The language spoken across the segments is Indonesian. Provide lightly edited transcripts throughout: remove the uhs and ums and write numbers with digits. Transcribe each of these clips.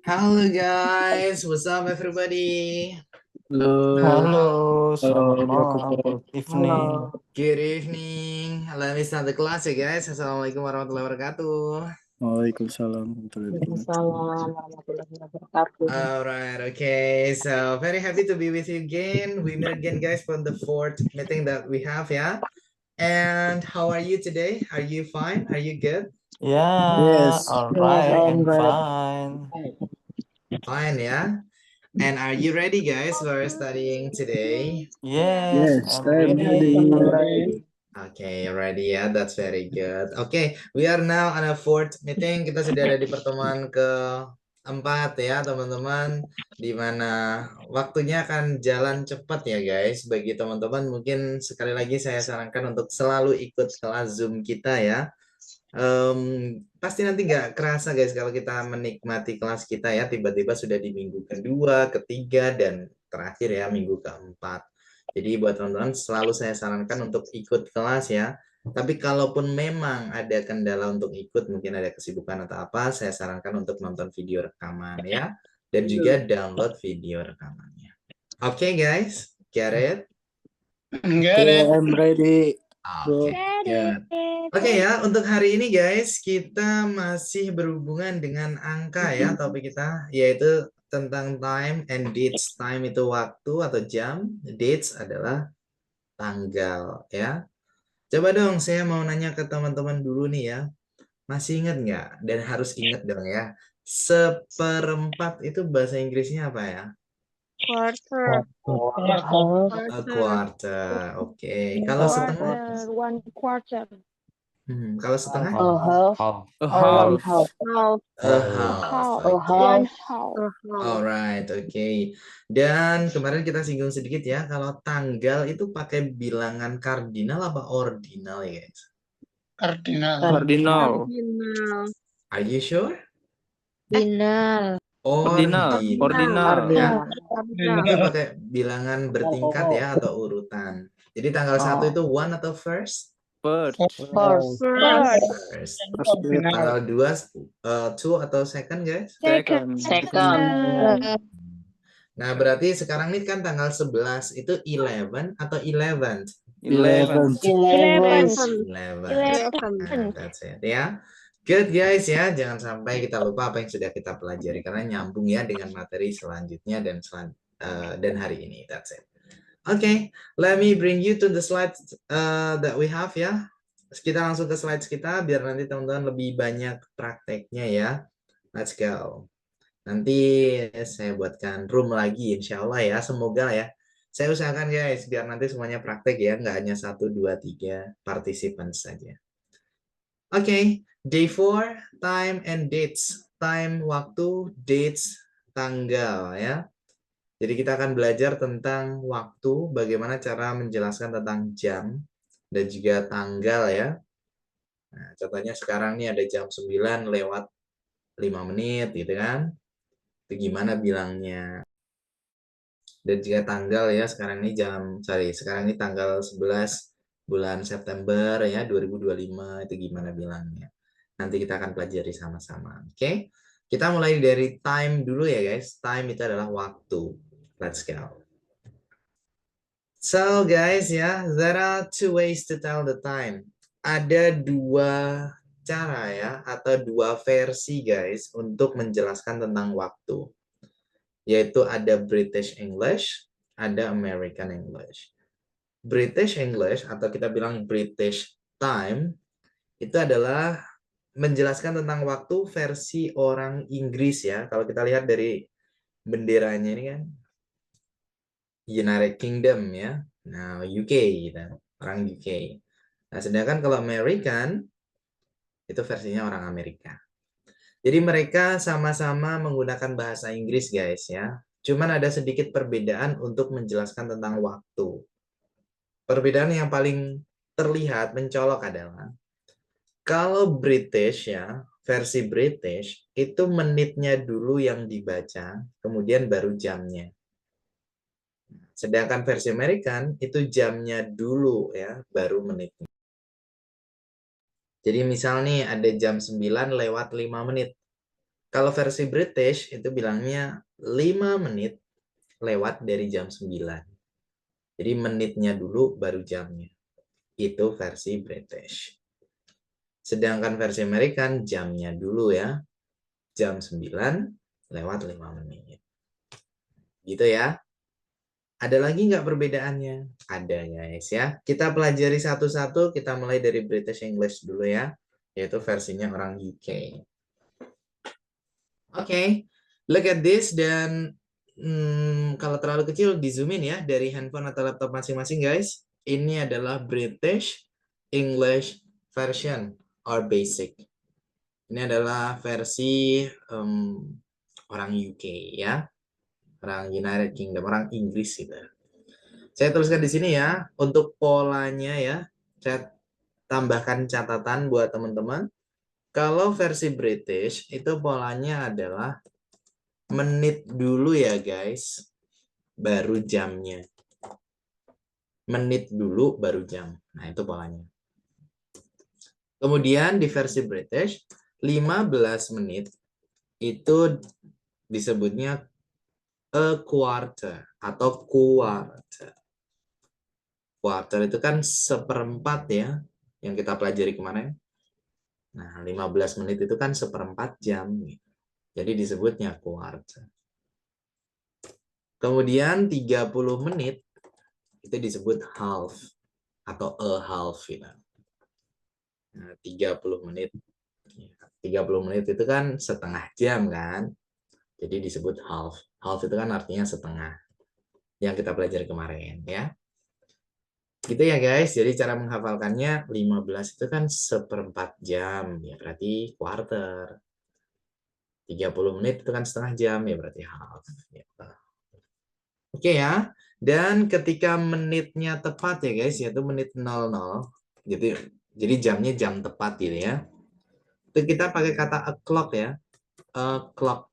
Halo guys, what's up everybody? Halo, selamat malam, good evening. Good evening. Let me start the class ya guys. Assalamualaikum warahmatullahi wabarakatuh. Waalaikumsalam warahmatullahi wabarakatuh. Warahmatullahi wabarakatuh. Alright, okay. So very happy to be with you again. We meet again guys for the fourth meeting that we have ya. And how are you today? Are you fine? Are you good? Yeah, Yes. alright, I'm good. fine. Fine ya. And are you ready guys for studying today? Yes, Yes, I'm I'm ready. ready. Okay, ready ya. That's very good. Okay, we are now on a fourth meeting. Kita sudah ada di pertemuan keempat ya, teman-teman. Di mana waktunya akan jalan cepat ya, guys. Bagi teman-teman, mungkin sekali lagi saya sarankan untuk selalu ikut kelas Zoom kita ya. Pasti nanti nggak kerasa guys kalau kita menikmati kelas kita ya. Tiba-tiba sudah di minggu kedua, ketiga, dan terakhir ya, minggu keempat. Jadi buat teman-teman selalu saya sarankan untuk ikut kelas ya. Tapi kalaupun memang ada kendala untuk ikut, mungkin ada kesibukan atau apa, saya sarankan untuk nonton video rekaman ya. Dan juga download video rekamannya. Oke guys, get it? Okay, I'm ready. Oke, good. Oke ya, untuk hari ini guys, kita masih berhubungan dengan angka ya, topik kita, yaitu tentang time and dates. Time itu waktu atau jam, dates adalah tanggal ya. Coba dong, saya mau nanya ke teman-teman dulu nih ya. Masih ingat nggak? Dan harus ingat dong ya. Seperempat itu bahasa Inggrisnya apa ya? Quarter. A quarter. Oke. Kalau setengah? One quarter. Kalau setengah? A half. A One half. half. A half. A Oke. One half. half. Alright, oke. Dan kemarin kita singgung sedikit ya, kalau tanggal itu pakai bilangan kardinal apa ordinal ya guys? Cardinal. Cardinal. Are you sure? Cardinal. Ordinal. Ya, Cardinal. itu pakai bilangan bertingkat ya atau urutan. Jadi tanggal 1 itu one atau first? First. First. First. Tanggal 2 two atau second guys? Second. Second. Nah, berarti sekarang ini kan tanggal 11 itu 11 atau 11th? 11. 11. 11. Nah, that's it ya. Good guys ya, jangan sampai kita lupa apa yang sudah kita pelajari karena nyambung ya dengan materi selanjutnya dan hari ini. That's it. Okay, let me bring you to the slides that we have ya. Kita langsung ke slides kita biar nanti teman-teman lebih banyak prakteknya ya. Let's go. Nanti saya buatkan room lagi insya Allah ya, semoga ya. Saya usahakan guys biar nanti semuanya praktek ya, nggak hanya 1, 2, 3 partisipan saja. Oke, day 4, time and dates. Time, waktu, dates, tanggal ya. Jadi kita akan belajar tentang waktu, bagaimana cara menjelaskan tentang jam, dan juga tanggal ya. Nah, contohnya sekarang nih ada jam 9 lewat 5 menit gitu kan. Itu gimana bilangnya. Dan juga tanggal ya, sekarang ini tanggal 11 bulan September ya 2025, itu gimana bilangnya. Nanti kita akan pelajari sama-sama. Oke. Kita mulai dari time dulu ya guys. Time itu adalah waktu. Let's go. So guys ya, there are two ways to tell the time. Ada dua cara ya, atau dua versi guys untuk menjelaskan tentang waktu. Yaitu ada British English, ada American English. British English atau kita bilang British Time itu adalah menjelaskan tentang waktu versi orang Inggris ya. Kalau kita lihat dari benderanya ini kan United Kingdom ya. Nah, UK gitu, orang UK. Nah, sedangkan kalau American itu versinya orang Amerika. Jadi mereka sama-sama menggunakan bahasa Inggris guys ya. Cuman ada sedikit perbedaan untuk menjelaskan tentang waktu. Perbedaan yang paling terlihat mencolok adalah kalau British ya, versi British itu menitnya dulu yang dibaca, kemudian baru jamnya. Sedangkan versi American itu jamnya dulu ya, baru menitnya. Jadi misal nih ada jam 9 lewat 5 menit. Kalau versi British itu bilangnya 5 menit lewat dari jam 9. Jadi menitnya dulu baru jamnya. Itu versi British. Sedangkan versi American jamnya dulu ya. Jam 9 lewat 5 menit. Gitu ya. Ada lagi nggak perbedaannya? Ada guys ya. Kita pelajari satu-satu. Kita mulai dari British English dulu ya. Yaitu versinya orang UK. Oke. Look at this. Dan kalau terlalu kecil di zoom in ya. Dari handphone atau laptop masing-masing guys. Ini adalah British English version or basic. Ini adalah versi orang UK ya. Orang United Kingdom, orang Inggris gitu. Saya tuliskan di sini ya, untuk polanya ya, saya tambahkan catatan buat teman-teman. Kalau versi British, itu polanya adalah menit dulu ya guys, baru jamnya. Menit dulu baru jam. Nah itu polanya. Kemudian di versi British, 15 menit itu disebutnya a quarter atau quarter. Quarter itu kan seperempat ya, yang kita pelajari kemarin. Nah, 15 menit itu kan seperempat jam. Jadi disebutnya quarter. Kemudian 30 menit itu disebut half atau a half. Nah, 30 menit. 30 menit itu kan setengah jam kan. Jadi disebut half. Half itu kan artinya setengah. Yang kita pelajari kemarin ya. Gitu ya guys, jadi cara menghafalkannya 15 itu kan seperempat jam, ya berarti quarter. 30 menit itu kan setengah jam, ya berarti half. Oke ya, dan ketika menitnya tepat ya guys, yaitu menit 00, jadi jamnya jam tepat gitu ya. Itu kita pakai kata o'clock ya, o'clock.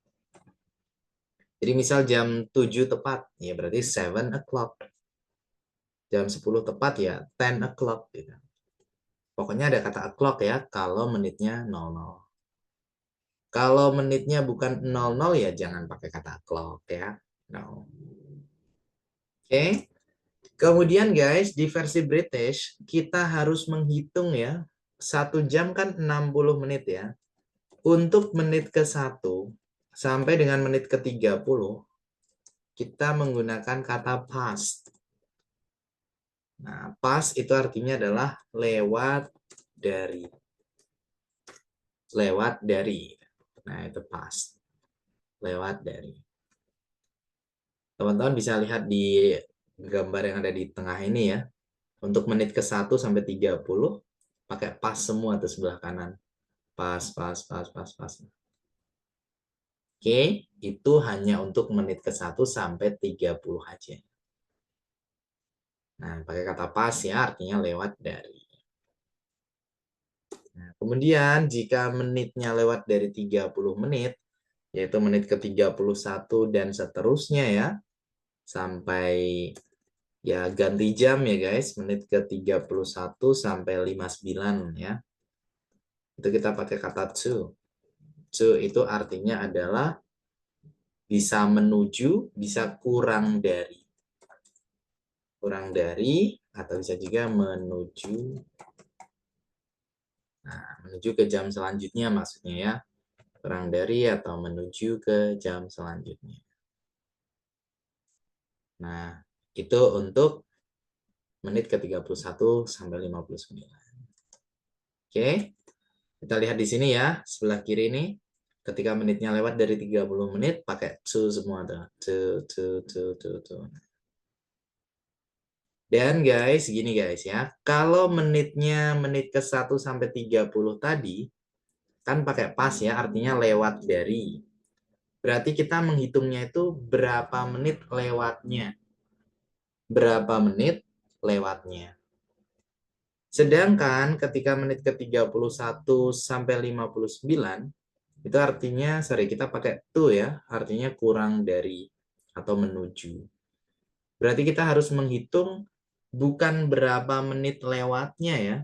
Jadi misal jam 7 tepat, ya berarti 7 o'clock. Jam 10 tepat ya 10 o'clock gitu. Pokoknya ada kata o'clock ya kalau menitnya 00. Kalau menitnya bukan 00 ya jangan pakai kata o'clock ya. No. Oke. Kemudian guys di versi British kita harus menghitung ya. 1 jam kan 60 menit ya. Untuk menit ke-1 sampai dengan menit ke-30 kita menggunakan kata past. Nah, past itu artinya adalah lewat dari. Lewat dari. Nah, itu past. Lewat dari. Teman-teman bisa lihat di gambar yang ada di tengah ini ya. Untuk menit ke-1 sampai 30, pakai pas semua tuh sebelah kanan. Pas, pas, pas, pas, pas. Oke, itu hanya untuk menit ke-1 sampai 30 aja. Nah, pakai kata pas ya, artinya lewat dari. Nah, kemudian jika menitnya lewat dari 30 menit, yaitu menit ke-31 dan seterusnya ya, sampai ya ganti jam ya guys, menit ke-31 sampai 59 ya. Itu kita pakai kata to. To itu artinya adalah bisa menuju, bisa kurang dari. Kurang dari atau bisa juga menuju. Nah, menuju ke jam selanjutnya maksudnya ya. Kurang dari atau menuju ke jam selanjutnya. Nah, itu untuk menit ke-31 sampai 59. Oke. Kita lihat di sini ya, sebelah kiri ini. Ketika menitnya lewat dari 30 menit, pakai to semua tuh. To. Dan guys, gini guys ya. Kalau menitnya menit ke-1 sampai 30 tadi, kan pakai pas ya, artinya lewat dari. Berarti kita menghitungnya itu berapa menit lewatnya. Berapa menit lewatnya. Sedangkan ketika menit ke-31 sampai 59, itu artinya, kita pakai to ya, artinya kurang dari atau menuju. Berarti kita harus menghitung bukan berapa menit lewatnya ya,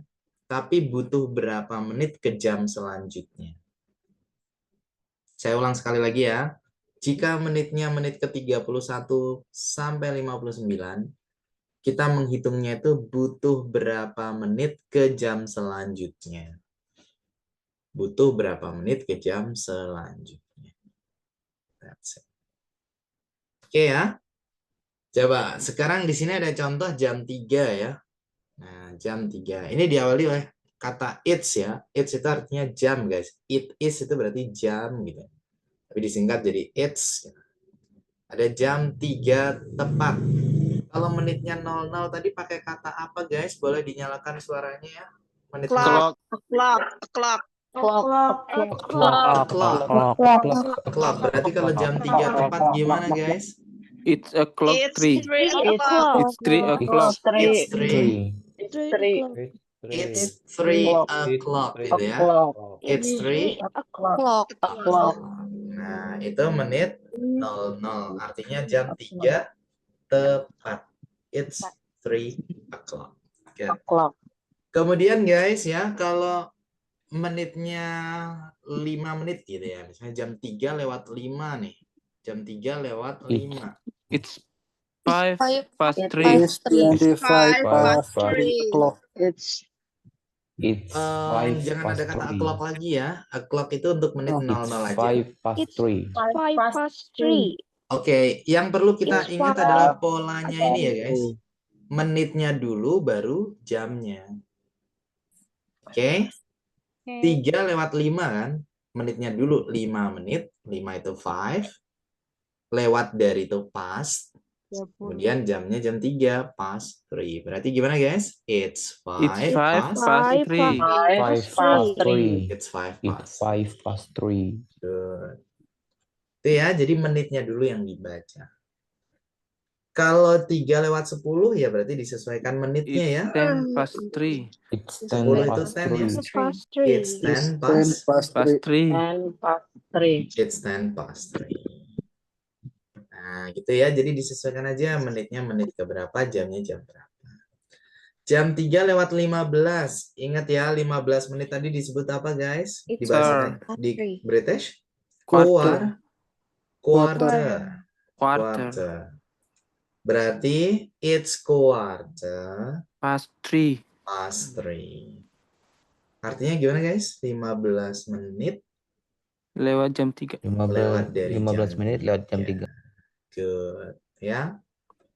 tapi butuh berapa menit ke jam selanjutnya? Saya ulang sekali lagi ya. Jika menitnya menit ke-31 sampai 59, kita menghitungnya itu butuh berapa menit ke jam selanjutnya. Butuh berapa menit ke jam selanjutnya. That's it. Oke ya. Coba, sekarang di sini ada contoh jam 3 ya. Nah, jam 3. Ini diawali oleh kata it's ya. It's itu artinya jam, guys. It is itu berarti jam gitu. Tapi disingkat jadi it's. Ada jam 3 tepat. Kalau menitnya 00 tadi pakai kata apa, guys? Boleh dinyalakan suaranya ya. Menit Clock. 00. Clock. Clock. Berarti kalau jam 3 tepat gimana, guys? It's a clock It's 3. 3 O'clock. o'clock. It's 3 o'clock. It's 3. It's 3 3. It's 3 o'clock gitu ya. It's 3 O'clock. Nah, itu menit 00. Artinya jam 3 tepat. It's 3 o'clock. Oke. Kemudian guys ya, kalau menitnya 5 menit gitu ya. Misalnya jam 3 lewat 5 nih. Jam 3 lewat 5. It's 5 past 3. It's 25 5 past past 3. o'clock. It's 5 Jangan ada past kata 3. o'clock lagi ya. O'clock itu untuk menit 00 It's aja. 5 past 3. 5 past 3. Oke, yang perlu kita It's ingat 5 adalah polanya ini ya guys. Menitnya dulu baru jamnya. Oke. 3 lewat 5 kan. Menitnya dulu 5 menit. 5 itu 5. Lewat dari itu past. Kemudian jamnya jam 3 past 3. Berarti gimana guys? It's 5 It's 5 past. past 3. 5 past 3. It's 5 It's past. 5 past 3. Good. Itu ya, jadi menitnya dulu yang dibaca. Kalau 3 lewat 10 ya berarti disesuaikan menitnya ya. It's 10 past 3. It's 10 10 itu past 10 ya. 3. past It's 3. 10 10 past. past Past 3. 3. It's 10 past 3. Nah, gitu ya. Jadi disesuaikan aja menitnya menit ke berapa, jamnya jam berapa. Jam 3 lewat 15. Ingat ya, 15 menit tadi disebut apa, guys? Di bahasa di British? Quarter. Quarter. Quarter. Berarti it's quarter Past 3. past 3. Artinya gimana, guys? 15 menit Lewat jam 3. lewat dari 15 jam menit lewat jam 3. 3. Good. Ya.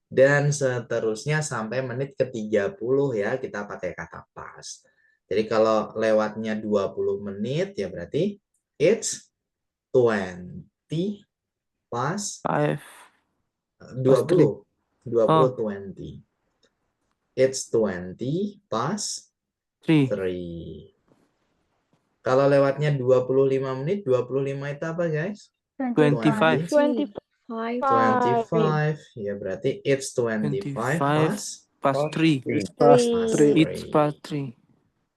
Dan seterusnya sampai menit ke-30 ya, kita pakai kata past. Jadi kalau lewatnya 20 menit ya berarti it's 20 past 5. 20. 20 Oh. 20. It's 20 past 3. 3. Kalau lewatnya 25 menit, 25 itu apa guys? 25. 25. 25. Ya berarti it's 25 past Past 3. Past 3. It's past 3.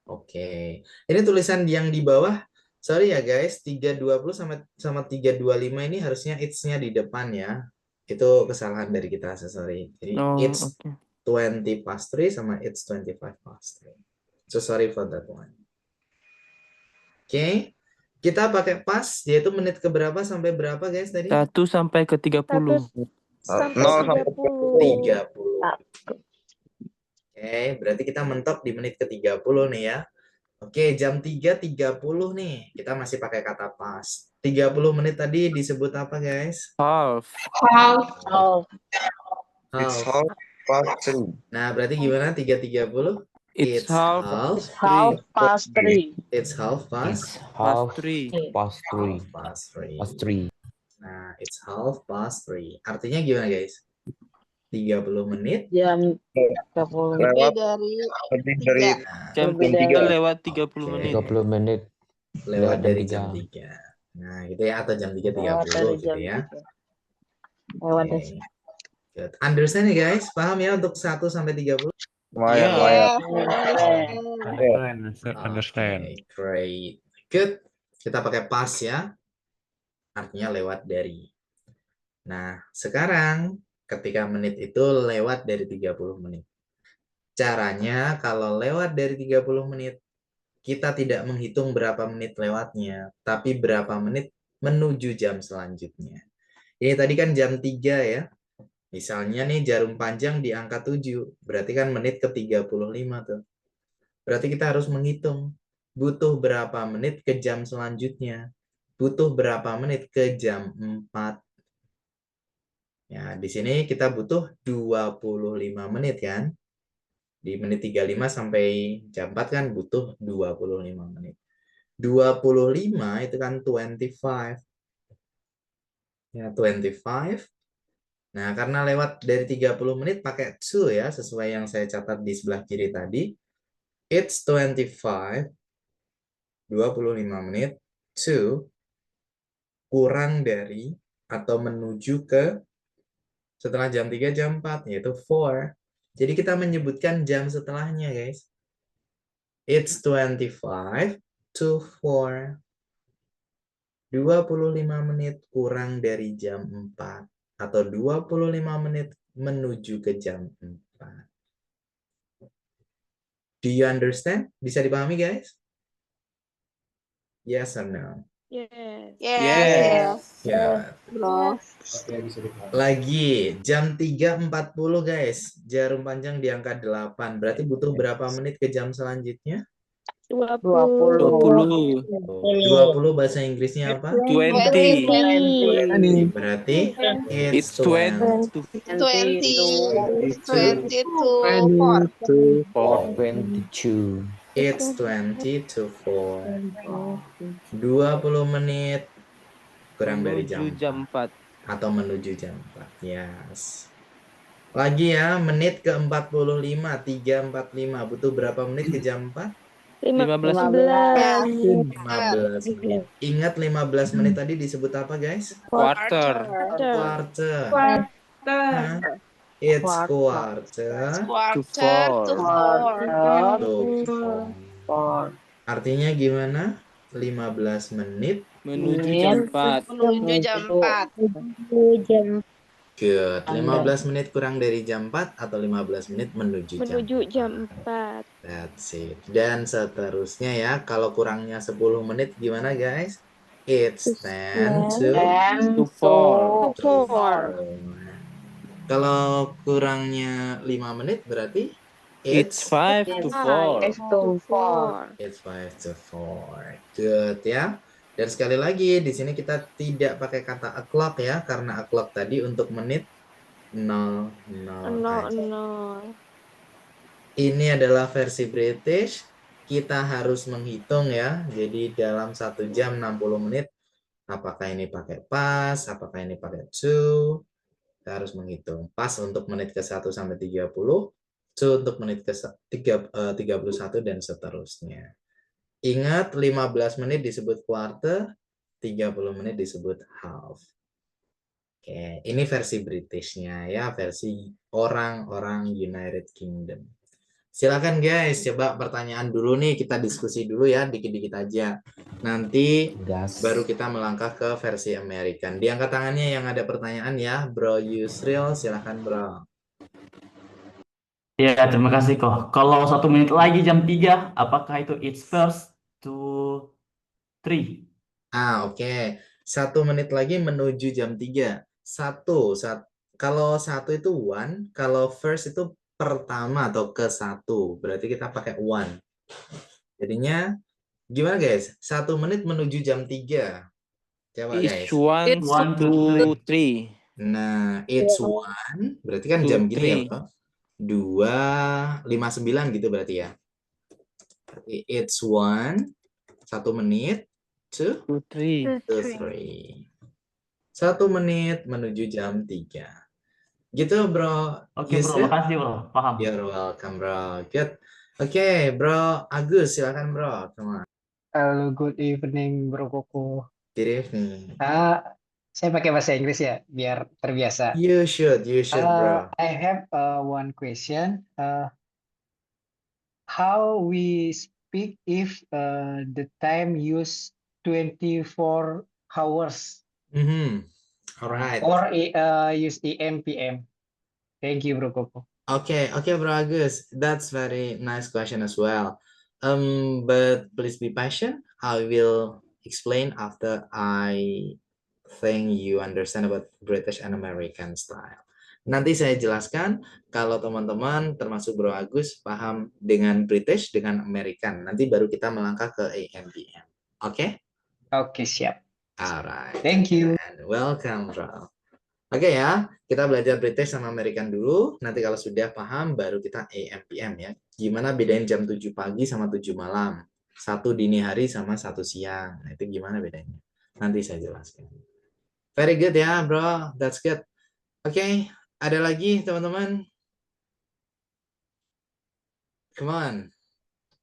Oke. Ini tulisan yang di bawah. Sorry ya guys, 320 sama 325 ini harusnya it's-nya di depan ya. Itu kesalahan dari kita, sorry. Jadi Oh, it's okay. 20 past 3 sama it's 25 past 3. So sorry for that one. Oke. Kita pakai pas, yaitu menit ke berapa sampai berapa guys tadi? 1 sampai ke 30. sampai 30. 30. Oke, berarti kita mentok di menit ke 30 nih ya. Oke, jam 3.30 nih. Kita masih pakai kata pas. 30 menit tadi disebut apa guys? Half. It's half past 3. Nah, berarti gimana 3.30? It's half 3. past 3. It's half It's past. half Past 3. past 3. Past 3. Past 3. Nah, it's half past 3. Artinya gimana guys? 30 menit. Jam 30. Lewat dari lebih dari Jam Lebih 3 dari- lewat 30 Oke. menit. 30 menit Lewat Lewat dari jam jam 3. Nah, gitu ya. Atau jam 3.30 lewat dari gitu jam ya. 3. Lewat Oke. dari Good. Understand ya guys? Paham ya untuk 1 sampai 30? lumayan, Yeah. lumayan. Understand. Great. Good. Kita pakai pas ya. Artinya lewat dari. Nah, sekarang ketika menit itu lewat dari 30 menit. Caranya kalau lewat dari 30 menit, kita tidak menghitung berapa menit lewatnya, tapi berapa menit menuju jam selanjutnya. Ini tadi kan jam 3 ya. Misalnya nih jarum panjang di angka 7, berarti kan menit ke 35 tuh. Berarti kita harus menghitung butuh berapa menit ke jam selanjutnya. Butuh berapa menit ke jam 4. Ya, di sini kita butuh 25 menit kan. Di menit 35 sampai jam 4 kan butuh 25 menit. 25 itu kan 25. Ya, 25. Nah, karena lewat dari 30 menit pakai to ya, sesuai yang saya catat di sebelah kiri tadi. It's 25, 25 menit, to, kurang dari, atau menuju ke, setelah jam 3, jam 4, yaitu for. Jadi kita menyebutkan jam setelahnya, guys. It's 25 to 4. 25 menit kurang dari jam 4. Atau 25 menit menuju ke jam 4. Do you understand? Bisa dipahami, guys? Yes or no? Yes. Yes. Ya. Lagi, jam 3.40, guys. Jarum panjang di angka 8. Berarti butuh berapa menit ke jam selanjutnya? 20. 20. 20 bahasa Inggrisnya apa? 20. Berarti It's it's 20. 22. It's 20 to 4. 20 menit kurang dari Menuju jam jam 4. atau menuju jam 4. Yes. Lagi ya, menit ke 45, 3.45. Butuh berapa menit ke jam 4? 15. 15 menit. Ingat 15 menit tadi disebut apa, guys? Quarter. Quarter. Hah? It's quarter To 4. to 4. Artinya gimana? 15 menit. Menuju jam 4. Good. 15 menit kurang dari jam 4 atau 15 menit menuju jam Menuju jam 4. 4. That's it. Dan seterusnya ya, kalau kurangnya 10 menit gimana, guys? It's 10 to 4. 4. Kalau kurangnya 5 menit berarti It's 5 to 4. To 4. It's 5 to 4. Good ya. Dan sekali lagi di sini kita tidak pakai kata o'clock ya, karena o'clock tadi untuk menit 00 aja. 00. Ini adalah versi British. Kita harus menghitung ya. Jadi dalam 1 jam 60 menit, apakah ini pakai pas, apakah ini pakai to. Kita harus menghitung. Pas untuk menit ke 1 sampai 30, to untuk menit ke 31 dan seterusnya. Ingat 15 menit disebut quarter, 30 menit disebut half. Oke, ini versi Britishnya ya, versi orang-orang United Kingdom. Silakan guys, coba pertanyaan dulu nih, kita diskusi dulu ya, dikit-dikit aja. Nanti Gas. baru kita melangkah ke versi American. Di angkat tangannya yang ada pertanyaan ya, Bro Yusril, silakan Bro. Ya, terima kasih kok. Kalau 1 menit lagi jam 3, apakah itu it's first to 3? Oke. 1 menit lagi menuju jam 3. Kalau 1 itu one, kalau first itu pertama atau ke 1. Berarti kita pakai one. Jadinya gimana guys? 1 menit menuju jam 3. Coba guys. It's 1 to 3. Nah, it's one. Berarti kan jam gitu ya, Bro? 2:59 gitu berarti ya. It's one. 1 menit. 2 To 3. to 3. 1 menit menuju jam 3. Gitu, Bro. Oke, Bro. Yusuf? Makasih, Bro. Paham. You're welcome, Bro. Good. Oke, Bro Agus, silakan, Bro. Come on. Halo, good evening, Bro Koko. Good evening. Saya pakai bahasa Inggris ya, biar terbiasa. You should, Bro. I have one question. How we speak if the time use 24 hours Alright. or use AM, PM? Thank you, Bro Koko. Okay, Bro Agus. That's very nice question as well. But please be patient. I will explain after I think you understand about British and American style. Nanti saya jelaskan kalau teman-teman termasuk Bro Agus paham dengan British dengan American. Nanti baru kita melangkah ke AM/PM. Oke? Oke, siap. Alright. Thank you. And welcome, Bro. Oke ya, kita belajar British sama American dulu. Nanti kalau sudah paham baru kita AM/PM ya. Gimana bedain jam 7 pagi sama 7 malam? Satu dini hari sama satu siang. Nah, itu gimana bedanya? Nanti saya jelaskan. Very good ya, bro. That's good. Oke, ada lagi teman-teman? Come on.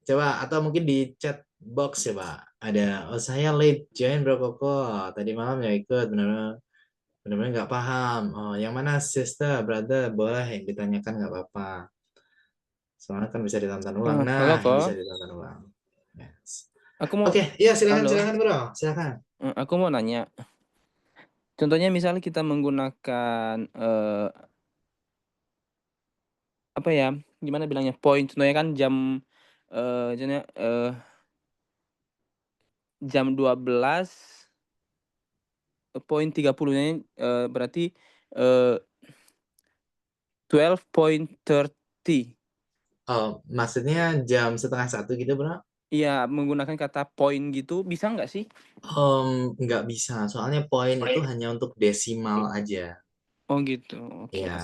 Coba, atau mungkin di chat box coba. Ada, oh saya late join Bro Koko. Tadi malam ya ikut, benar-benar nggak paham. Oh, yang mana sister, brother? Boleh yang ditanyakan nggak apa-apa. Soalnya kan bisa ditonton ulang. Halo, Nah, Ko. bisa ditonton ulang. Yes. Aku mau Oke, iya silakan, Halo. silakan bro, silakan. Aku mau nanya. Contohnya misalnya kita menggunakan apa ya? Gimana bilangnya? Point. Contohnya kan jam jam 12:30-nya berarti 12:30. Oh, maksudnya jam 12:30 gitu bro? Iya, menggunakan kata point gitu bisa nggak sih? Nggak bisa, soalnya poin itu hanya untuk desimal aja. Oh gitu. Oke. Ya,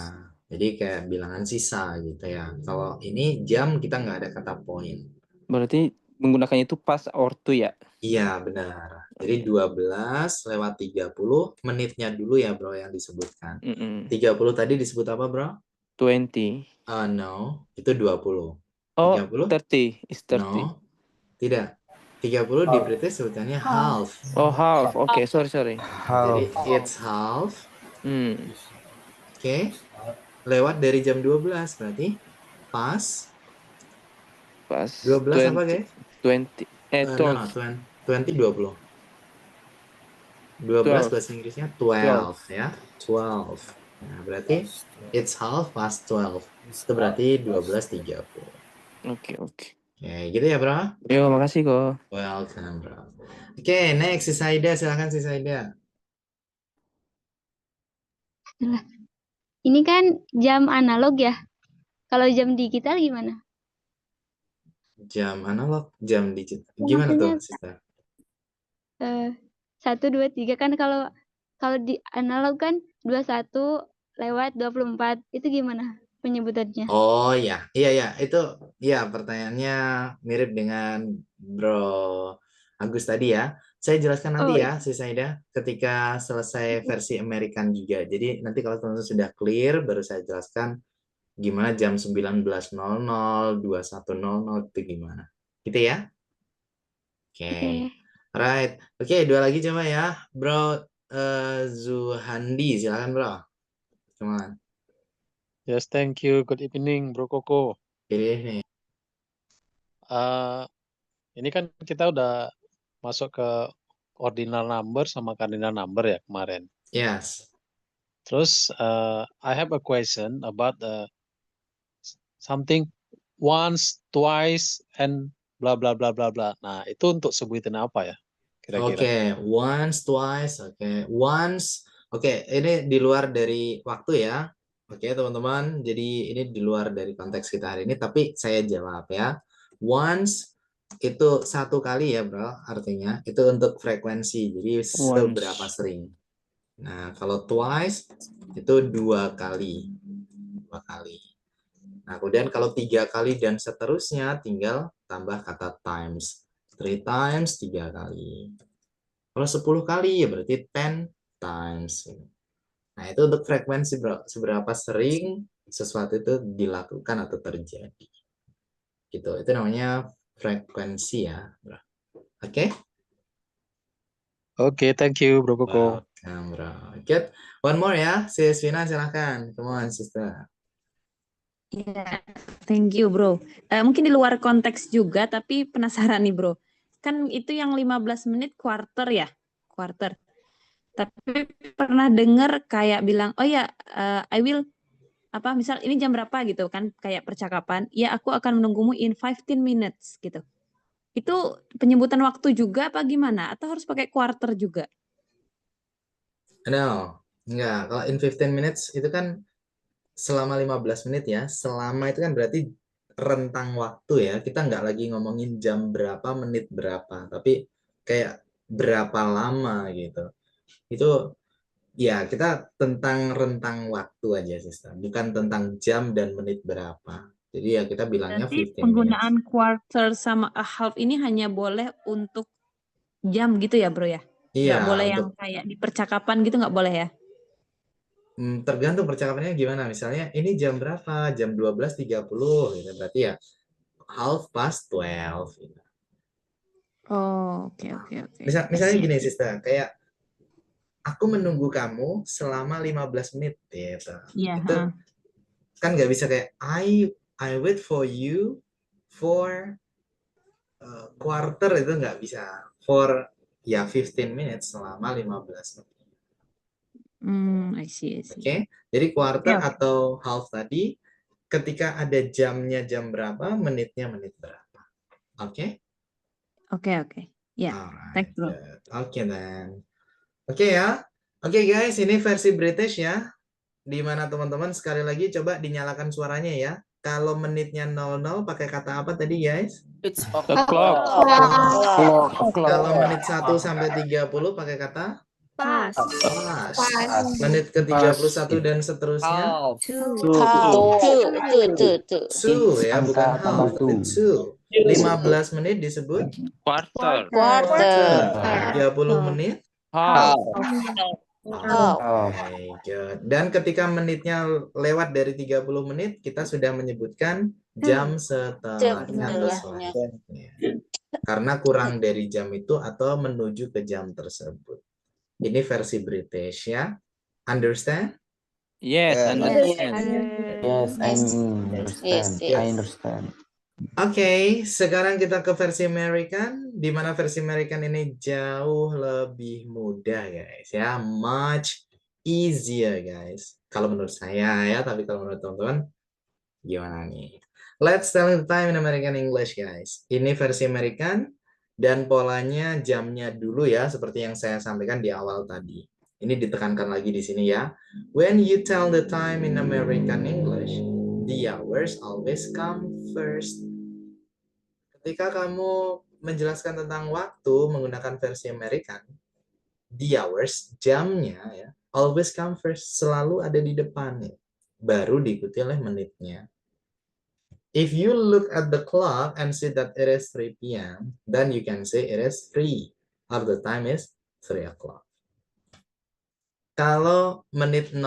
jadi kayak bilangan sisa gitu ya. Kalau ini jam kita nggak ada kata poin. Berarti menggunakannya itu pas ortu ya? Iya, benar. Jadi 12:30 menitnya dulu ya bro yang disebutkan. 30 tadi disebut apa bro? 20. No, itu 20. Oh, 30? 30 is 30. No, tidak. 30 di British sebutannya half. Oh, half. Oke, sorry. Jadi it's half. Oke. Lewat dari jam 12 berarti pas 12 apa guys? 20. 20 20. 12 bahasa Inggrisnya 12 ya. 12. Nah, berarti it's half past 12. Itu berarti 12:30. Oke. Oke, gitu ya, bro? Yo, makasih kok. Welcome, bro. Oke, next si Saida, silakan si Saida. Ini kan jam analog ya. Kalau jam digital gimana? Jam analog, jam digital. Gimana tuh, sister? 1, 2, 3 kan kalau di analog kan 21/24 itu gimana penyebutannya? Oh ya, iya itu ya pertanyaannya mirip dengan Bro Agus tadi ya. Saya jelaskan nanti ya, si Saida, ketika selesai versi American juga. Jadi nanti kalau teman-teman sudah clear, baru saya jelaskan gimana jam 19:00, 21:00 itu gimana. Gitu ya? Oke. Alright. Oke, dua lagi coba ya. Bro Zuhandi, silakan bro. Come on. Yes, thank you. Good evening, Bro Koko. Good evening. Ini kan kita udah masuk ke ordinal number sama cardinal number ya kemarin. Yes. Terus I have a question about something once, twice, and bla bla bla bla bla. Nah, itu untuk sebutin apa ya? Kira-kira. Oke, once, twice, oke. Once, oke, ini di luar dari waktu ya. Oke, teman-teman. Jadi ini di luar dari konteks kita hari ini, tapi saya jawab ya. Once itu satu kali ya, bro. Artinya itu untuk frekuensi. Jadi seberapa sering. Nah, kalau twice itu 2 kali. 2 kali. Nah, kemudian kalau 3 kali dan seterusnya tinggal tambah kata times. 3 times, 3 kali. Kalau 10 kali ya berarti 10 times. Nah, itu untuk frekuensi, bro. Seberapa sering sesuatu itu dilakukan atau terjadi. Gitu. Itu namanya frekuensi ya, bro. Oke? Oke, thank you, Bro Koko. Welcome, bro. Good. One more ya. Sis Vina, silakan. Come on, sister. Ya, thank you, Bro. Mungkin di luar konteks juga, tapi penasaran nih, Bro. Kan itu yang 15 menit quarter ya? Quarter. Tapi pernah dengar kayak bilang, oh ya, I will, misal ini jam berapa gitu kan, kayak percakapan, ya aku akan menunggumu in 15 minutes gitu. Itu penyebutan waktu juga apa gimana? Atau harus pakai quarter juga? No, enggak. Kalau in 15 minutes itu kan selama 15 menit ya. Selama itu kan berarti rentang waktu ya. Kita nggak lagi ngomongin jam berapa, menit berapa. Tapi kayak berapa lama gitu. Itu ya kita tentang rentang waktu aja sister. Bukan tentang jam dan menit berapa. Jadi ya kita bilangnya Berarti 15 minutes. penggunaan quarter sama a half ini hanya boleh untuk jam gitu ya, Bro ya? Iya, Nggak boleh yang untuk kayak di percakapan gitu nggak boleh ya? tergantung percakapannya gimana. Misalnya ini jam berapa? Jam 12.30 gitu. Berarti ya 12:30 gitu. Oh, oke oke oke. Misalnya gini sister, kayak aku menunggu kamu selama 15 menit gitu. Iya, Itu kan nggak bisa kayak I wait for you for quarter, itu nggak bisa. For ya 15 minutes selama 15 menit. I see. Oke. Jadi quarter Oke, oke. atau half tadi ketika ada jamnya jam berapa, menitnya menit berapa. Oke? Oke. Ya, thanks, Bro. Oke then. Oke ya. Oke guys, ini versi British ya. Di mana teman-teman sekali lagi coba dinyalakan suaranya ya. Kalau menitnya 00 pakai kata apa tadi guys? It's o'clock. Kalau menit 1 sampai 30 pakai kata? Pas. Menit ke 31 dan seterusnya? Two ya, bukan half, tapi two. 15 menit disebut? Quarter. 30 menit? Half. Okay, good. Dan ketika menitnya lewat dari 30 menit, kita sudah menyebutkan jam setelahnya atau selanjutnya. Karena kurang dari jam itu atau menuju ke jam tersebut. Ini versi British ya. Understand? Yes, understand. Yes, I understand. I understand. Oke, sekarang kita ke versi American, di mana versi American ini jauh lebih mudah guys ya, much easier guys. Kalau menurut saya ya, tapi kalau menurut teman-teman gimana nih? Let's tell the time in American English guys. Ini versi American dan polanya jamnya dulu ya, seperti yang saya sampaikan di awal tadi. Ini ditekankan lagi di sini ya. When you tell the time in American English, the hours always come first. Ketika kamu menjelaskan tentang waktu menggunakan versi American, the hours, jamnya ya, always come first, selalu ada di depan ya. Baru diikuti oleh menitnya. If you look at the clock and see that it is 3 p.m., then you can say it is 3, or the time is 3 o'clock. Kalau menit 00,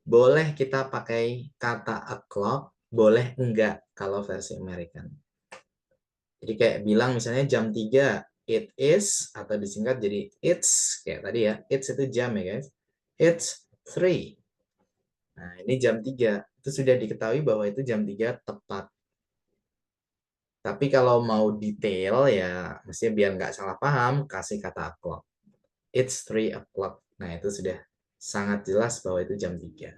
boleh kita pakai kata o'clock, boleh enggak kalau versi American. Jadi kayak bilang misalnya jam 3, it is, atau disingkat jadi it's, kayak tadi ya, it's itu jam ya guys. It's 3. Nah ini jam 3, itu sudah diketahui bahwa itu jam 3 tepat. Tapi kalau mau detail ya, mestinya biar nggak salah paham, kasih kata o'clock. It's 3 o'clock. Nah itu sudah sangat jelas bahwa itu jam 3.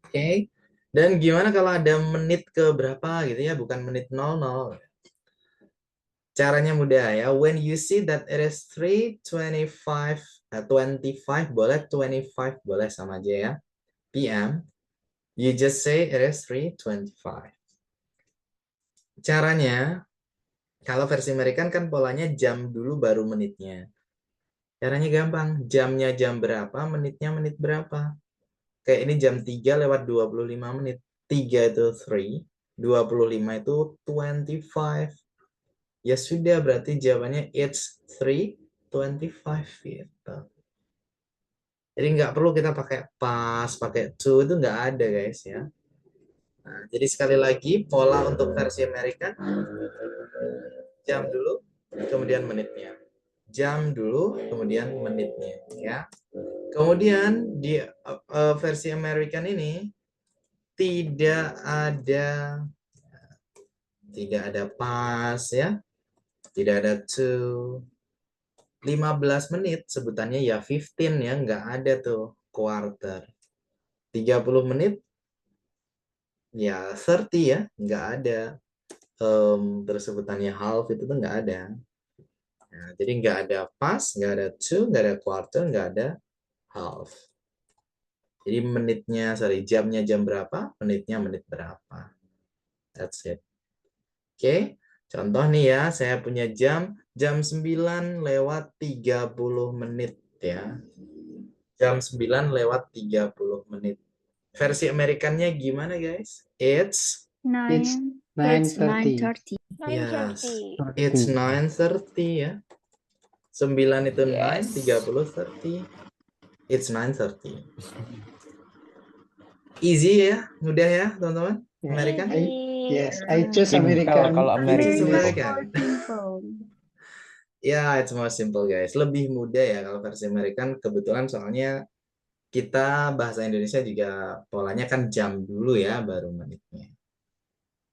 Oke. Dan gimana kalau ada menit ke berapa gitu ya, bukan menit 00. Caranya mudah ya. When you see that it is 3:25, 25 boleh, 25 boleh sama aja ya. PM. You just say it is 3:25. Caranya, kalau versi American kan polanya jam dulu baru menitnya. Caranya gampang. Jamnya jam berapa, menitnya menit berapa. Kayak ini jam 3 lewat 25 menit. 3 itu 3, 25 itu 25. Ya sudah, berarti jawabannya it's 3:25 gitu. Jadi nggak perlu kita pakai pas, pakai to, itu nggak ada guys ya. Nah, jadi sekali lagi pola untuk versi American, jam dulu, kemudian menitnya. Jam dulu, kemudian menitnya ya. Kemudian di versi American ini tidak ada pas ya. Tidak ada to. 15 menit sebutannya ya 15 ya, nggak ada tuh quarter. 30 menit ya 30 ya, nggak ada terus sebutannya half itu tuh nggak ada. Nah, jadi nggak ada past, nggak ada to, nggak ada quarter, nggak ada half. Jadi jamnya jam berapa, menitnya menit berapa. That's it. Oke, contoh nih ya, saya punya jam 9 lewat 30 menit ya. Jam 9 lewat 30 menit. Versi Amerikannya gimana guys? It's 9:30. Yes, it's 9:30 ya. 9 itu 9, 30, 30. It's 9:30. Easy ya, mudah ya teman-teman. American? Yes, I choose Simple American. kalau You choose American. American. Ya, it's more simple guys. Lebih mudah ya kalau versi American. Kebetulan soalnya kita bahasa Indonesia juga polanya kan jam dulu ya, baru menitnya.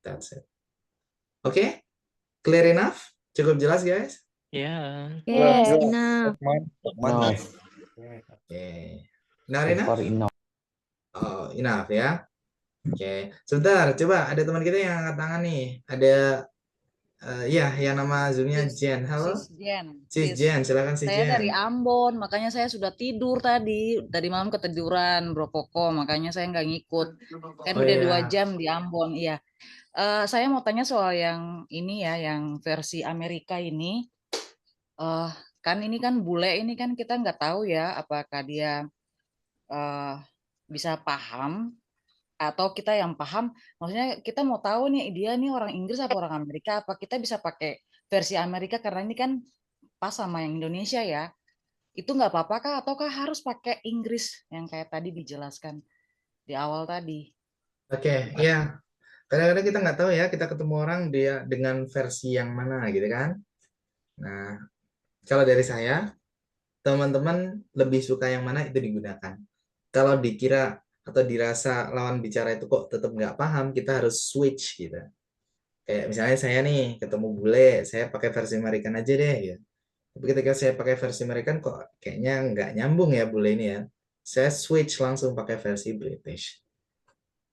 That's it. Oke, clear enough? Cukup jelas guys? Ya. Yes, enough. No, Oke. Not so enough? far enough. Oh, enough ya. Oke, sebentar. Coba ada teman kita yang angkat tangan nih. Ada, ya, yang nama Zoom-nya Jen. Halo? Sis Jen, silakan Sis Saya Jen. dari Ambon, makanya saya sudah tidur tadi. Tadi malam ketiduran, Bro Koko, makanya saya nggak ngikut. Kan Oh, udah iya. 2 jam di Ambon, iya. Saya mau tanya soal yang ini ya, yang versi Amerika ini. Kan ini kan bule ini kan kita nggak tahu ya, apakah dia bisa paham atau kita yang paham. Maksudnya kita mau tahu nih dia nih orang Inggris apa orang Amerika, apa kita bisa pakai versi Amerika karena ini kan pas sama yang Indonesia ya. Itu nggak apa-apa kah ataukah harus pakai Inggris yang kayak tadi dijelaskan di awal tadi? Oke, ya. Kadang-kadang kita nggak tahu ya, kita ketemu orang dia dengan versi yang mana gitu kan. Nah, kalau dari saya, teman-teman lebih suka yang mana itu digunakan. Kalau dikira atau dirasa lawan bicara itu kok tetap nggak paham, kita harus switch gitu. Kayak misalnya saya nih ketemu bule, saya pakai versi American aja deh ya. Tapi ketika saya pakai versi American kok kayaknya nggak nyambung ya bule ini ya. Saya switch langsung pakai versi British.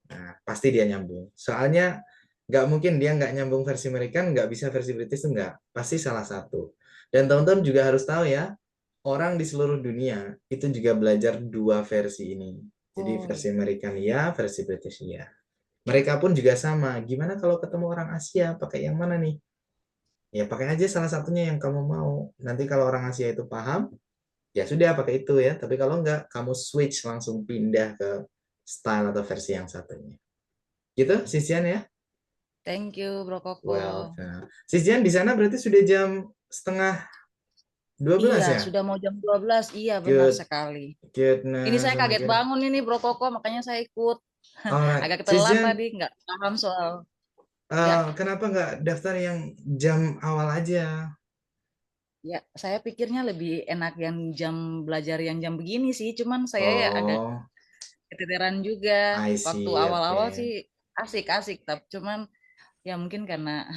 Nah, pasti dia nyambung. Soalnya nggak mungkin dia nggak nyambung versi American, nggak bisa versi British itu nggak. Pasti salah satu. Dan teman-teman juga harus tahu ya, orang di seluruh dunia itu juga belajar 2 versi ini. Jadi versi American ya, versi British ya. Mereka pun juga sama. Gimana kalau ketemu orang Asia, pakai yang mana nih? Ya pakai aja salah satunya yang kamu mau. Nanti kalau orang Asia itu paham, ya sudah pakai itu ya. Tapi kalau enggak, kamu switch langsung pindah ke style atau versi yang satunya. Gitu, Sisian ya? Thank you, Bro Koko. Welcome. Sisian di sana berarti sudah jam setengah 12 Iya, ya? sudah mau jam 12. Iya, benar Good. sekali. Goodness, Ini saya oh my kaget God. bangun ini, Bro Koko, makanya saya ikut. Alright. Agak telat Sisian, tadi, nggak paham soal. Ya, kenapa nggak daftar yang jam awal aja? ya, saya pikirnya lebih enak yang jam belajar yang jam begini sih. Cuman saya ya agak Oh, keteteran juga. I Waktu see. awal-awal Oke. sih asik-asik, tapi cuman ya mungkin karena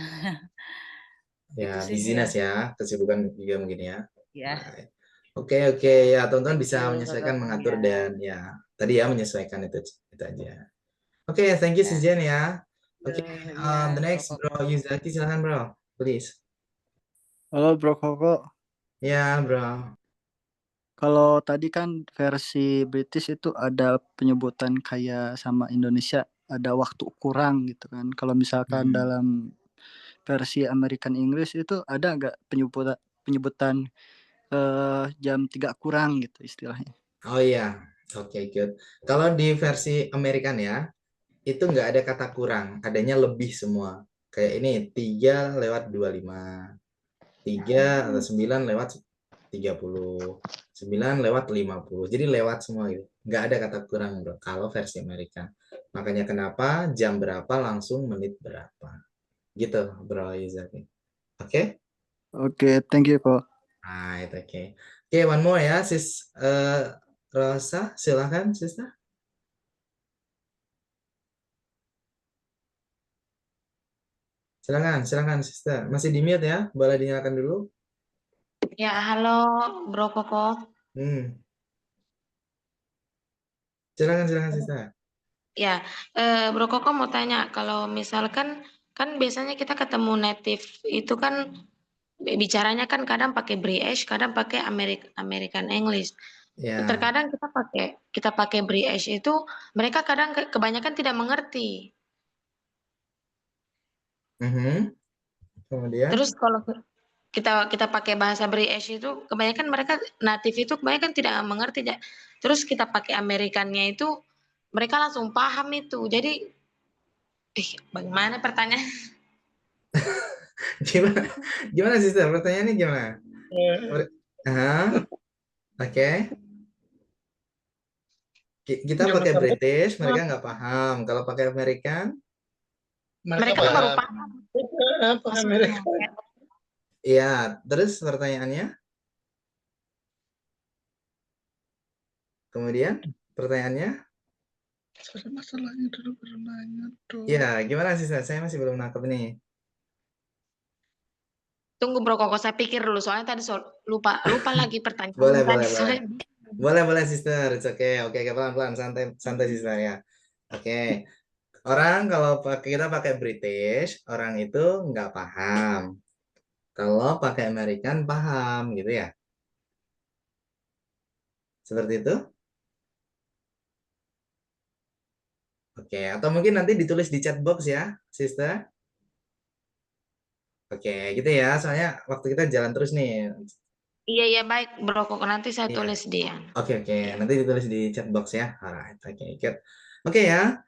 itu Ya, sih busyness ya. ya, kesibukan juga mungkin ya. Ya, Right. Oke, ya teman-teman thank bisa you, menyesuaikan, Bro Koko. mengatur Ya, dan ya tadi ya menyesuaikan itu aja. Oke, thank you ya. Sis Jen ya. Oke, Iya, the Bro next Koko. Bro Yuzaki silakan Bro, please. Halo Bro Koko. Ya Bro. Kalau tadi kan versi British itu ada penyebutan kayak sama Indonesia ada waktu kurang gitu kan. Kalau misalkan dalam versi American English itu ada nggak penyebutan jam 3 kurang gitu istilahnya. Oh iya, oke good. Kalau di versi American ya, itu nggak ada kata kurang, adanya lebih semua. Kayak ini 3 lewat 25, 3 atau 9 lewat 30, 9 lewat 50. Jadi lewat semua gitu. Nggak ada kata kurang bro, kalau versi Amerika. Makanya kenapa jam berapa langsung menit berapa. Gitu bro Yuzaki. Oke? Oke, thank you kok. Right, oke. Oke, one more ya, sis Rosa, silakan sister. Silakan sister. Masih di mute ya, boleh dinyalakan dulu. Ya, halo Bro Koko. Silakan sister. Ya, Bro Koko mau tanya, kalau misalkan kan biasanya kita ketemu native itu kan bicaranya kan kadang pakai British, kadang pakai American English. Ya. Terkadang kita pakai British itu mereka kadang kebanyakan tidak mengerti. Kemudian? Terus kalau kita pakai bahasa British itu kebanyakan mereka native itu kebanyakan tidak mengerti. Terus kita pakai Amerikannya itu mereka langsung paham itu. Jadi bagaimana pertanyaan? Gimana sister? Pertanyaannya gimana? Oke. Kita pakai British, mereka nggak paham. Kalau pakai American, mereka baru paham. Iya, terus pertanyaannya? Kemudian pertanyaannya? Masalahnya dulu bertanya dong. Ya, gimana sih? Saya masih belum nangkep nih. Tunggu Bro Koko, saya pikir dulu soalnya tadi lupa lagi pertanyaan. Boleh sister. It's okay. Oke, pelan-pelan, santai sister ya. Oke. Orang kalau kita pakai British, orang itu nggak paham. Kalau pakai American paham, gitu ya. Seperti itu? Oke, atau mungkin nanti ditulis di chat box ya, sister. Oke, gitu ya. Soalnya waktu kita jalan terus nih. Iya baik Bro Koko, nanti saya tulis dia. Oke, nanti ditulis di chat box ya. Alright, good. Oke ya.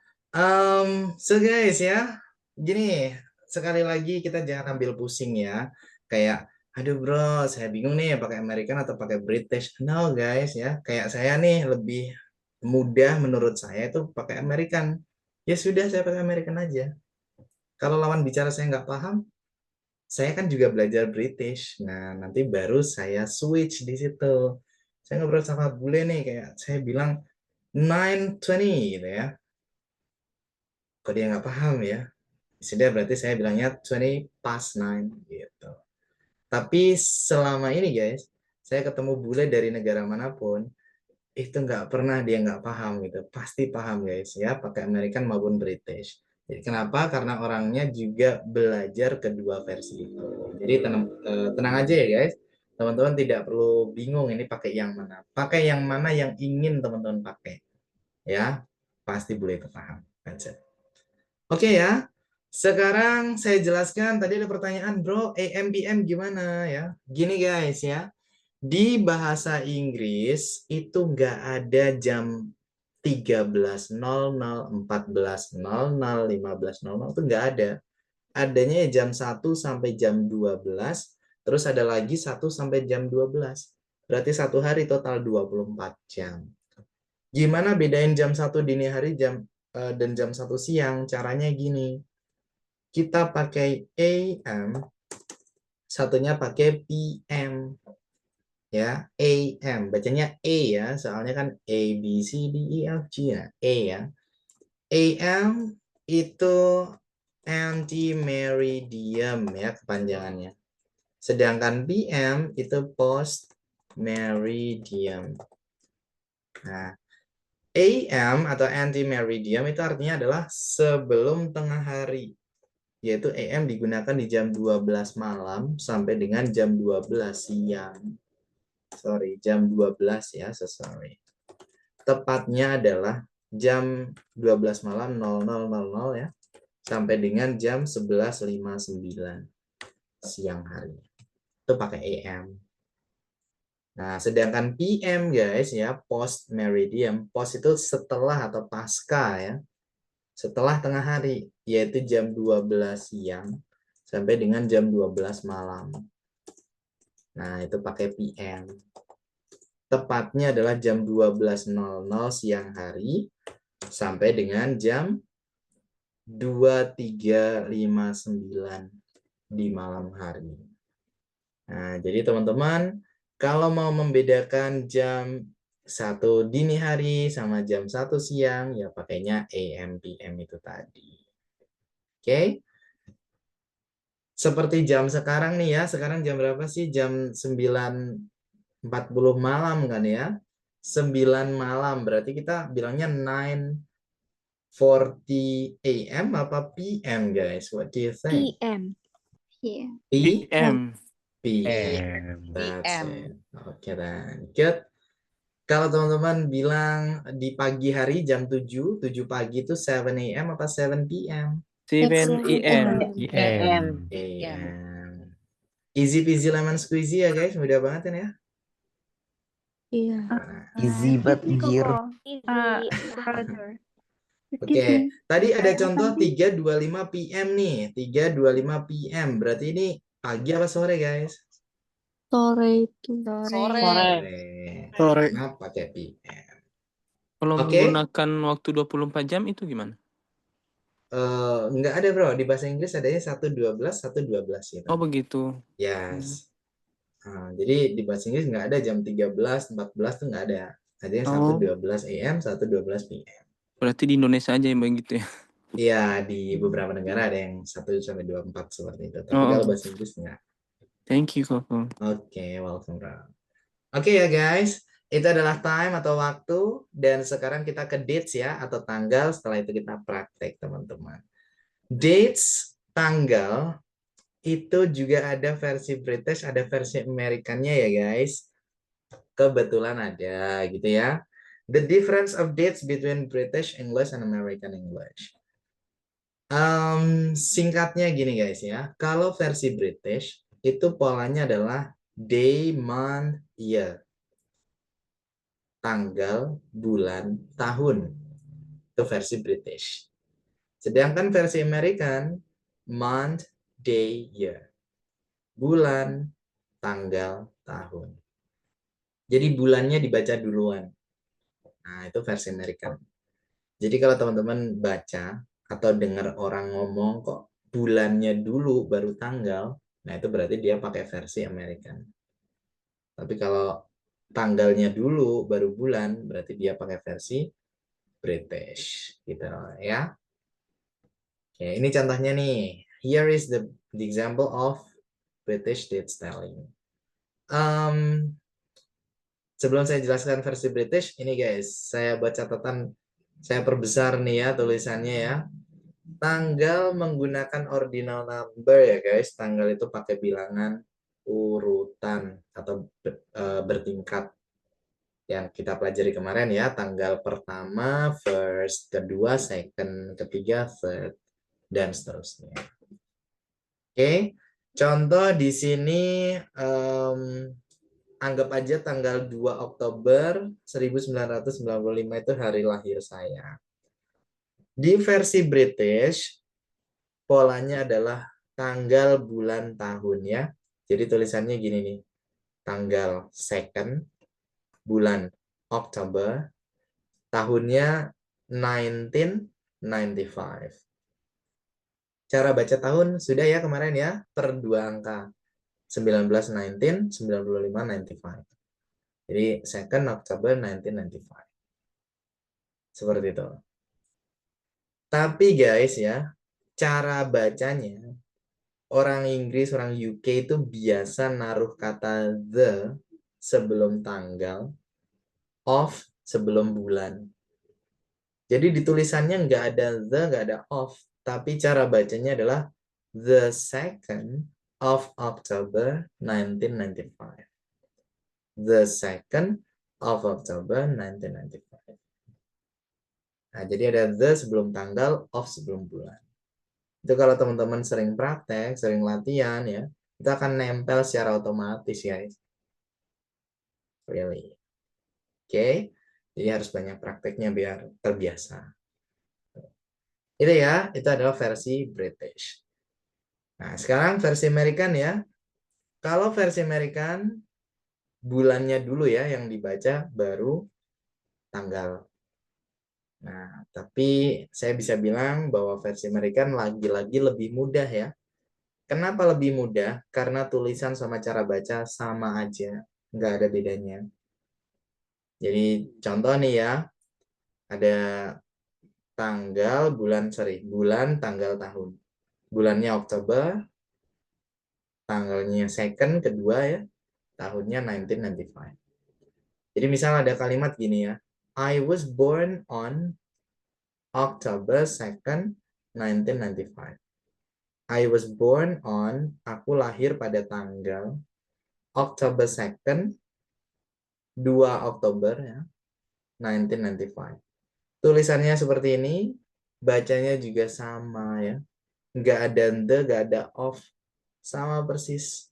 So guys ya, gini, sekali lagi kita jangan ambil pusing ya. Kayak, aduh bro, saya bingung nih pakai American atau pakai British. No guys ya, kayak saya nih lebih mudah menurut saya itu pakai American. Ya sudah, saya pakai American aja. Kalau lawan bicara saya nggak paham, saya kan juga belajar British. Nah, nanti baru saya switch di situ. Saya ngobrol sama bule nih, kayak saya bilang 9:20 gitu ya. Kok dia nggak paham ya? Sudah, berarti saya bilangnya 9:20 gitu. Tapi selama ini guys, saya ketemu bule dari negara manapun, itu nggak pernah dia nggak paham gitu. Pasti paham guys ya, pakai American maupun British. Jadi kenapa? Karena orangnya juga belajar kedua versi itu. Jadi tenang aja ya guys. Teman-teman tidak perlu bingung ini pakai yang mana. Pakai yang mana yang ingin teman-teman pakai. Ya, pasti boleh paham. Oke ya. Sekarang saya jelaskan, tadi ada pertanyaan, bro, AM, PM gimana ya? Gini guys ya, di bahasa Inggris itu nggak ada jam 13.00, 14.00, 15.00, itu nggak ada. Adanya jam 1 sampai jam 12, terus ada lagi 1 sampai jam 12. Berarti satu hari total 24 jam. Gimana bedain jam 1 dini hari dan jam 1 siang? Caranya gini. Kita pakai AM, satunya pakai PM. Ya, AM. Bacanya A ya, soalnya kan A, B, C, D, E, F, G ya. A ya. AM itu anti-meridium ya kepanjangannya. Sedangkan PM itu post-meridium. Nah, AM atau anti-meridium itu artinya adalah sebelum tengah hari. Yaitu AM digunakan di jam 12 malam sampai dengan jam 12 siang. Jam 12 ya, Tepatnya adalah jam 12 malam 00.00 ya, sampai dengan jam 11.59 siang hari. Itu pakai AM. Nah, sedangkan PM guys ya, post meridium. Post itu setelah atau pasca ya. Setelah tengah hari, yaitu jam 12 siang sampai dengan jam 12 malam. Nah, itu pakai PM. Tepatnya adalah jam 12.00 siang hari sampai dengan jam 23.59 di malam hari. Nah, jadi teman-teman, kalau mau membedakan jam 1 dini hari sama jam 1 siang, ya pakainya AM, PM itu tadi. Oke. Seperti jam sekarang nih ya, sekarang jam berapa sih? Jam 9.40 malam kan ya? 9 malam, berarti kita bilangnya 9 40 AM apa PM, guys? What do you think? PM. Iya. PM. PM. That's PM. it. Oke, then. Good. Kalau teman-teman bilang di pagi hari jam 7 pagi itu 7 AM apa 7 PM? 7 AM. AM. AM. Easy peasy lemon squeezy ya, guys. Mudah banget kan ya? Iya. Easy but gear. Brother. Oke, tadi ada contoh 3:25 PM nih. 3:25 PM. Berarti ini pagi apa sore, guys? Sore itu. Sore. Kenapa pakai PM? Kalau Oke. menggunakan waktu 24 jam itu gimana? Nggak ada, bro. Di bahasa Inggris adanya 1:12, 1:12 gitu. Oh, begitu. Yes. Jadi di bahasa Inggris nggak ada jam 13, 14 tuh nggak ada. Ada yang Oh. 1:12 AM, 1:12 PM. Berarti di Indonesia aja yang begitu ya. Iya, di beberapa negara ada yang 1-24 seperti itu. Tapi Oh, kalau gitu. bahasa Inggris nggak. Thank you, Koko. Oke, welcome, bro. Oke ya, guys. Itu adalah time atau waktu. Dan sekarang kita ke dates ya, atau tanggal. Setelah itu kita praktek, teman-teman. Dates, tanggal, itu juga ada versi British, ada versi Amerikannya ya, guys. Kebetulan ada gitu ya. The difference of dates between British English and American English. Singkatnya gini guys ya. Kalau versi British itu polanya adalah day, month, year. Tanggal, bulan, tahun. Itu versi British. Sedangkan versi American, month, day, year. Bulan, tanggal, tahun. Jadi bulannya dibaca duluan. Nah, itu versi American. Jadi kalau teman-teman baca atau dengar orang ngomong kok bulannya dulu baru tanggal, nah itu berarti dia pakai versi American. Tapi kalau tanggalnya dulu baru bulan, berarti dia pakai versi British, gitu ya. Oke, ini contohnya nih. Here is the example of British date spelling. Sebelum saya jelaskan versi British, ini guys, saya buat catatan, saya perbesar nih ya tulisannya ya. Tanggal menggunakan ordinal number ya guys. Tanggal itu pakai bilangan urutan atau bertingkat. Yang kita pelajari kemarin ya. Tanggal pertama, first, kedua, second, ketiga, third, dan seterusnya. Oke, contoh di sini anggap aja tanggal 2 Oktober 1995 itu hari lahir saya. Di versi British, polanya adalah tanggal, bulan, tahun ya. Jadi tulisannya gini nih. Tanggal 2nd, bulan Oktober, tahunnya 1995. Cara baca tahun sudah ya kemarin ya, per 2 angka. 1919, 95, 95. Jadi 2nd October 1995. Seperti itu. Tapi guys ya, cara bacanya orang Inggris, orang UK itu biasa naruh kata the sebelum tanggal, of sebelum bulan. Jadi di tulisannya nggak ada the, nggak ada of, tapi cara bacanya adalah the 2nd of October 1995. The 2nd of October 1995. Nah, jadi ada the sebelum tanggal, of sebelum bulan. Itu kalau teman-teman sering praktek, sering latihan ya, itu akan nempel secara otomatis guys. Really. Oke. Jadi harus banyak prakteknya biar terbiasa. Itu ya, itu adalah versi British. Nah, sekarang versi American ya. Kalau versi American, bulannya dulu ya yang dibaca, baru tanggal. Nah, tapi saya bisa bilang bahwa versi American lagi-lagi lebih mudah ya. Kenapa lebih mudah? Karena tulisan sama cara baca sama aja. Nggak ada bedanya. Jadi contoh nih ya. Ada tanggal, bulan, bulan, tanggal, tahun. Bulannya Oktober. Tanggalnya 2nd, kedua ya. Tahunnya 1995. Jadi misal ada kalimat gini ya. I was born on October 2nd, 1995. I was born on, aku lahir pada tanggal October 2nd, 2 Oktober ya, 1995. Tulisannya seperti ini, bacanya juga sama ya. Nggak ada the, nggak ada of, sama persis.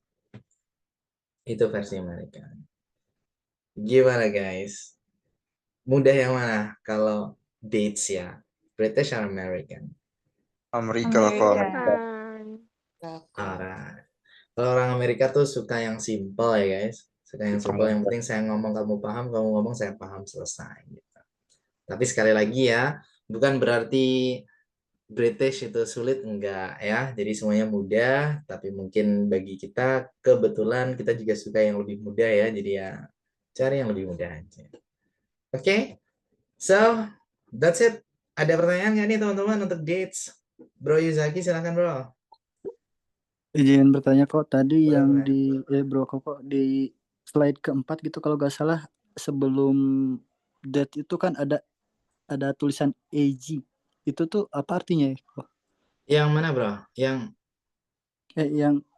Itu versi Amerika. Gimana guys? Mudah yang mana kalau dates ya? British or American? Amerika lah kalau Amerika. Alright. Kalau orang Amerika tuh suka yang simple ya guys. Suka yang simple. Yang penting saya ngomong kamu paham, kamu ngomong saya paham, selesai. Gitu. Tapi sekali lagi ya, bukan berarti British itu sulit, enggak ya. Jadi semuanya mudah, tapi mungkin bagi kita kebetulan kita juga suka yang lebih mudah ya. Jadi ya cari yang lebih mudah aja. Oke, so that's it. Ada pertanyaan nggak nih teman-teman untuk dates? Bro Yuzaki silakan bro. Izin bertanya kok tadi yang di bro kok di slide keempat gitu kalau nggak salah sebelum date itu kan ada tulisan AG. Itu tuh apa artinya ya? Yang mana bro? Yang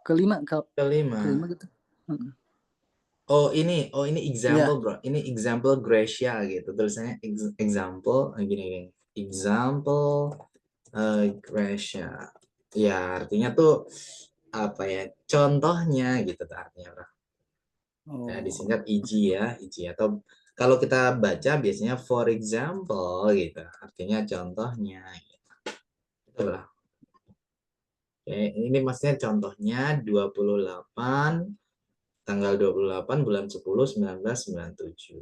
kelima kelima gitu. Oh ini example bro. Ini example Gracia gitu. Tulisannya example gini. Example Gracia. Ya artinya tuh apa ya? Contohnya gitu tuh artinya bro. Ya, disingkat EG ya, EG atau kalau kita baca biasanya for example gitu. Artinya contohnya gitu. Itu bro. Oke, ini maksudnya contohnya 28 tanggal 28 bulan 10 1997.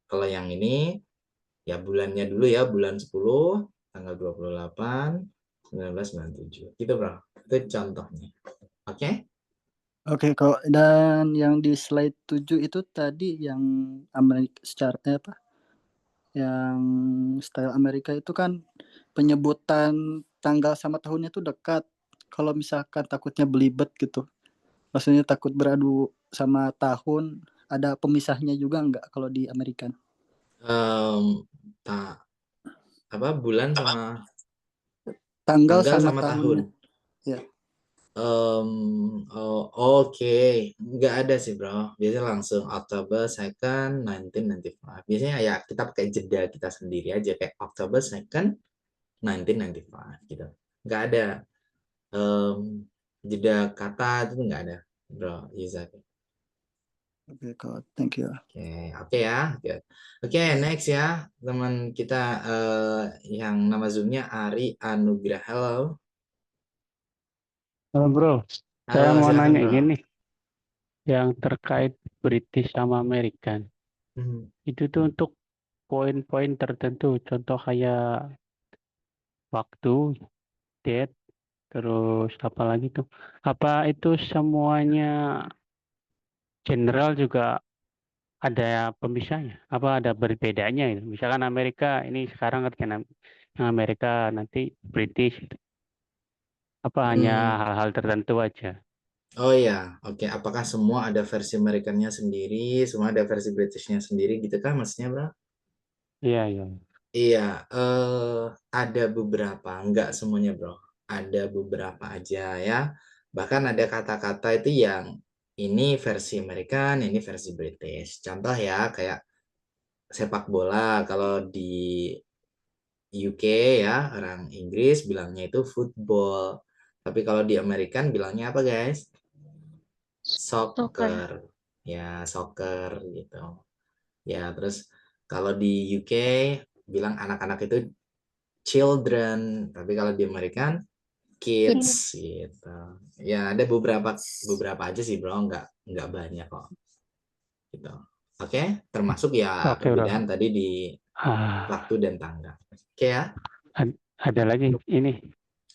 Kalau yang ini ya bulannya dulu ya, bulan 10 tanggal 28 1997. Gitu bro. Itu contohnya. Oke? Oke, kok dan yang di slide 7 itu tadi yang Amerika secara apa? Yang style Amerika itu kan penyebutan tanggal sama tahunnya tuh dekat. Kalau misalkan takutnya belibet gitu. Maksudnya takut beradu sama tahun, ada pemisahnya juga nggak kalau di Amerika? Bulan sama tanggal sama tahun. Ya. Oke. Nggak ada sih bro. Biasanya langsung October 2nd 1995. Biasanya ya kita pakai jeda kita sendiri aja kayak October 2nd 1995 gitu. Nggak ada jeda kata itu nggak ada bro Yuzaki. Oke, thank you. Oke ya. Good. Oke, next ya teman kita yang nama zoomnya Ari Anugrah. Halo. Halo bro, saya Halo, mau silakan, nanya bro. gini, yang terkait British sama American, itu tuh untuk poin-poin tertentu, contoh kayak waktu, date, terus apa lagi tuh? Apa itu semuanya general juga ada pemisahnya? Apa ada berbedanya? Gitu? Misalkan Amerika ini sekarang kan yang Amerika nanti British, gitu. Apa hanya hal-hal tertentu aja? Oh iya, oke. Apakah semua ada versi Amerikannya sendiri, semua ada versi Britishnya sendiri gitu kan maksudnya, bro? Iya, iya. Iya, ada beberapa, enggak semuanya, bro. Ada beberapa aja ya. Bahkan ada kata-kata itu yang ini versi American, ini versi British. Contoh ya, kayak sepak bola. Kalau di UK ya, orang Inggris bilangnya itu football. Tapi kalau di American bilangnya apa, guys? Soccer. Ya, soccer gitu. Ya, terus kalau di UK bilang anak-anak itu children, tapi kalau di American kids gitu. Ya, ada beberapa aja sih, bro, nggak banyak kok. Gitu. Oke, termasuk ya perbedaan tadi di waktu dan tanggal. Oke ya. Ada lagi ini.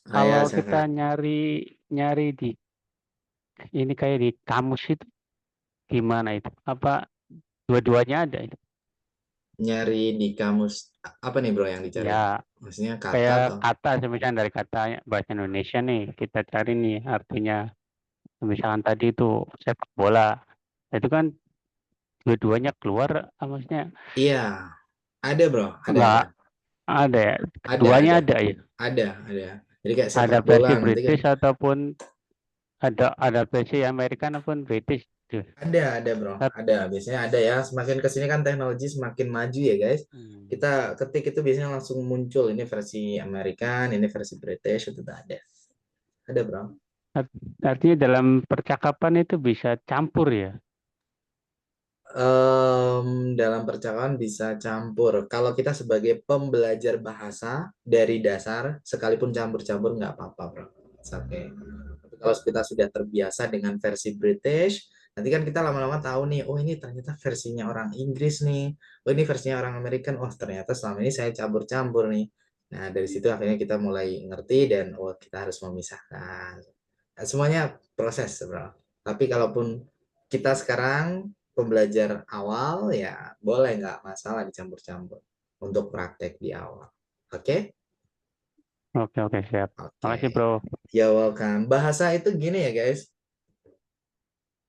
Kalau kita nyari di ini kayak di kamus itu gimana itu? Apa dua-duanya ada itu? Nyari di kamus apa nih bro yang dicari? Ya, maksudnya kata kayak atau? kata misalnya dari kata bahasa Indonesia nih kita cari nih artinya. Misalkan tadi itu sepak bola, itu kan dua-duanya keluar, maksudnya? Iya, ada bro, ada. Ada ya? Ada, Keduanya ada ya? Ada. Jadi kayak Ada sepak versi bola nanti kan British ataupun ada versi American ataupun British tuh. ada bro, ada. Biasanya ada ya. Semakin kesini kan teknologi semakin maju ya guys. Kita ketik itu biasanya langsung muncul ini versi American, ini versi British, itu ada. Ada bro. Artinya dalam percakapan itu bisa campur ya? Dalam percakapan bisa campur. Kalau kita sebagai pembelajar bahasa dari dasar, sekalipun campur-campur nggak apa-apa bro. Oke. Kalau kita sudah terbiasa dengan versi British, nanti kan kita lama-lama tahu nih, oh ini ternyata versinya orang Inggris nih, oh ini versinya orang American, oh ternyata selama ini saya campur-campur nih. Nah dari situ akhirnya kita mulai ngerti dan oh kita harus memisahkan. Nah, semuanya proses bro. Tapi kalaupun kita sekarang pembelajar awal ya boleh nggak masalah dicampur-campur untuk praktek di awal. Oke? Oke, siap. Makasih bro. Ya welcome. Bahasa itu gini ya guys.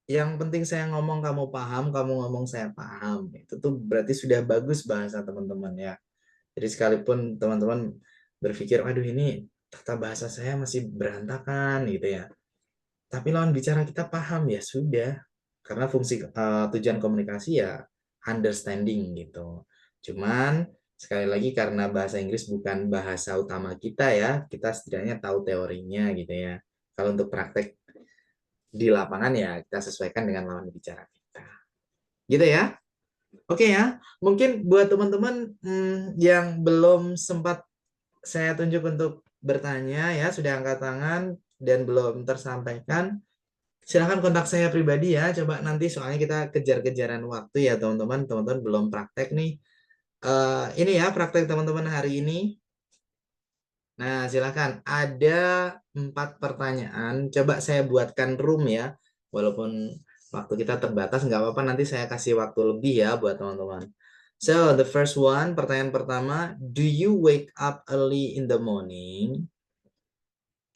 Yang penting saya ngomong kamu paham, kamu ngomong saya paham. Itu tuh berarti sudah bagus bahasa teman-teman ya. Jadi sekalipun teman-teman berpikir, aduh ini tata bahasa saya masih berantakan gitu ya. Tapi lawan bicara kita paham ya sudah. Karena fungsi tujuan komunikasi ya understanding gitu. Cuman sekali lagi karena bahasa Inggris bukan bahasa utama kita ya, kita setidaknya tahu teorinya gitu ya. Kalau untuk praktek di lapangan ya kita sesuaikan dengan lawan bicara kita. Gitu ya. Oke ya, mungkin buat teman-teman yang belum sempat saya tunjuk untuk bertanya ya, sudah angkat tangan dan belum tersampaikan, silahkan kontak saya pribadi ya. Coba nanti soalnya kita kejar-kejaran waktu ya teman-teman. Teman-teman belum praktek nih. Ini ya praktek teman-teman hari ini. Nah silahkan. Ada 4 pertanyaan. Coba saya buatkan room ya. Walaupun waktu kita terbatas nggak apa-apa. Nanti saya kasih waktu lebih ya buat teman-teman. So the first one, pertanyaan pertama. Do you wake up early in the morning?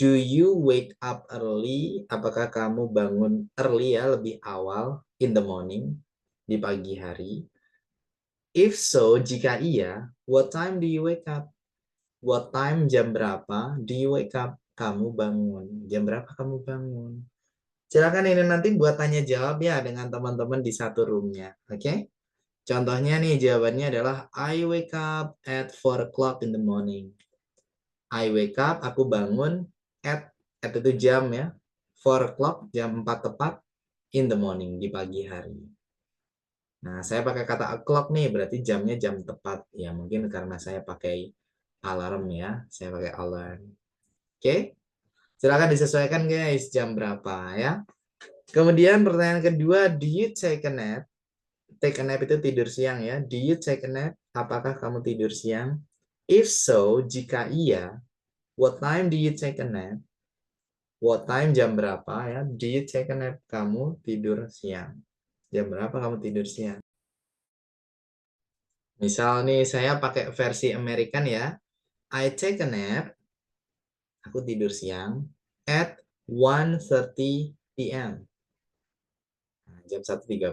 Do you wake up early? Apakah kamu bangun early ya, lebih awal in the morning, di pagi hari? If so, jika iya, what time do you wake up? What time, jam berapa do you wake up? Kamu bangun. Jam berapa kamu bangun? Silakan ini nanti buat tanya jawab ya dengan teman-teman di satu roomnya. Oke? Contohnya nih jawabannya adalah I wake up at 4 o'clock in the morning. I wake up, aku bangun at itu jam ya, 4 o'clock, jam 4 tepat, in the morning, di pagi hari. Nah, saya pakai kata o'clock nih, berarti jamnya jam tepat. Ya, mungkin karena saya pakai alarm ya, saya pakai alarm. Oke? Silakan disesuaikan guys, jam berapa ya. Kemudian pertanyaan kedua, do you take a nap? Take a nap itu tidur siang ya. Do you take a nap? Apakah kamu tidur siang? If so, jika iya, what time do you take a nap? What time, jam berapa ya? Do you take a nap? Kamu tidur siang. Jam berapa kamu tidur siang? Misal nih saya pakai versi American ya. I take a nap. Aku tidur siang at 1:30 p.m. Nah, jam 1:30.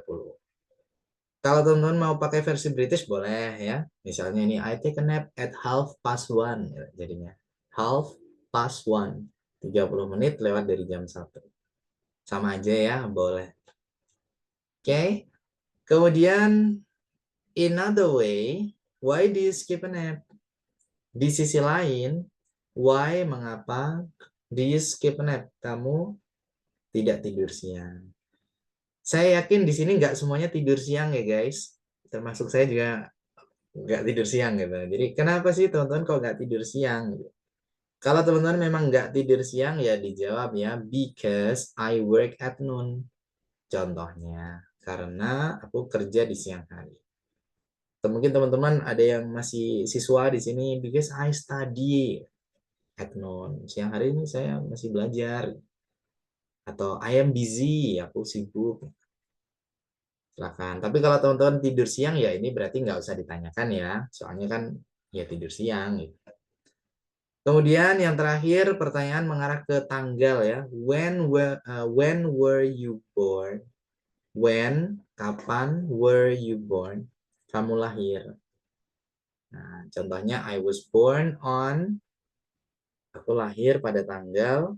Kalau teman-teman mau pakai versi British boleh ya. Misalnya ini I take a nap at 1:30 jadinya. 1:30. 30 menit lewat dari jam 1. Sama aja ya, boleh. Oke. Kemudian, another way, why do you skip a nap? Di sisi lain, why, mengapa, do you skip a nap? Kamu tidak tidur siang. Saya yakin di sini nggak semuanya tidur siang ya guys. Termasuk saya juga nggak tidur siang gitu. Jadi kenapa sih teman-teman kok nggak tidur siang? Kalau teman-teman memang nggak tidur siang ya dijawab ya, because I work at noon. Contohnya, karena aku kerja di siang hari. Atau mungkin teman-teman ada yang masih siswa di sini, because I study at noon. Siang hari ini saya masih belajar. Atau I am busy, aku sibuk. Silakan. Tapi kalau teman-teman tidur siang ya ini berarti nggak usah ditanyakan ya. Soalnya kan ya tidur siang gitu. Kemudian yang terakhir pertanyaan mengarah ke tanggal ya. When were you born? When, kapan, were you born? Kamu lahir. Nah, contohnya I was born on, aku lahir pada tanggal,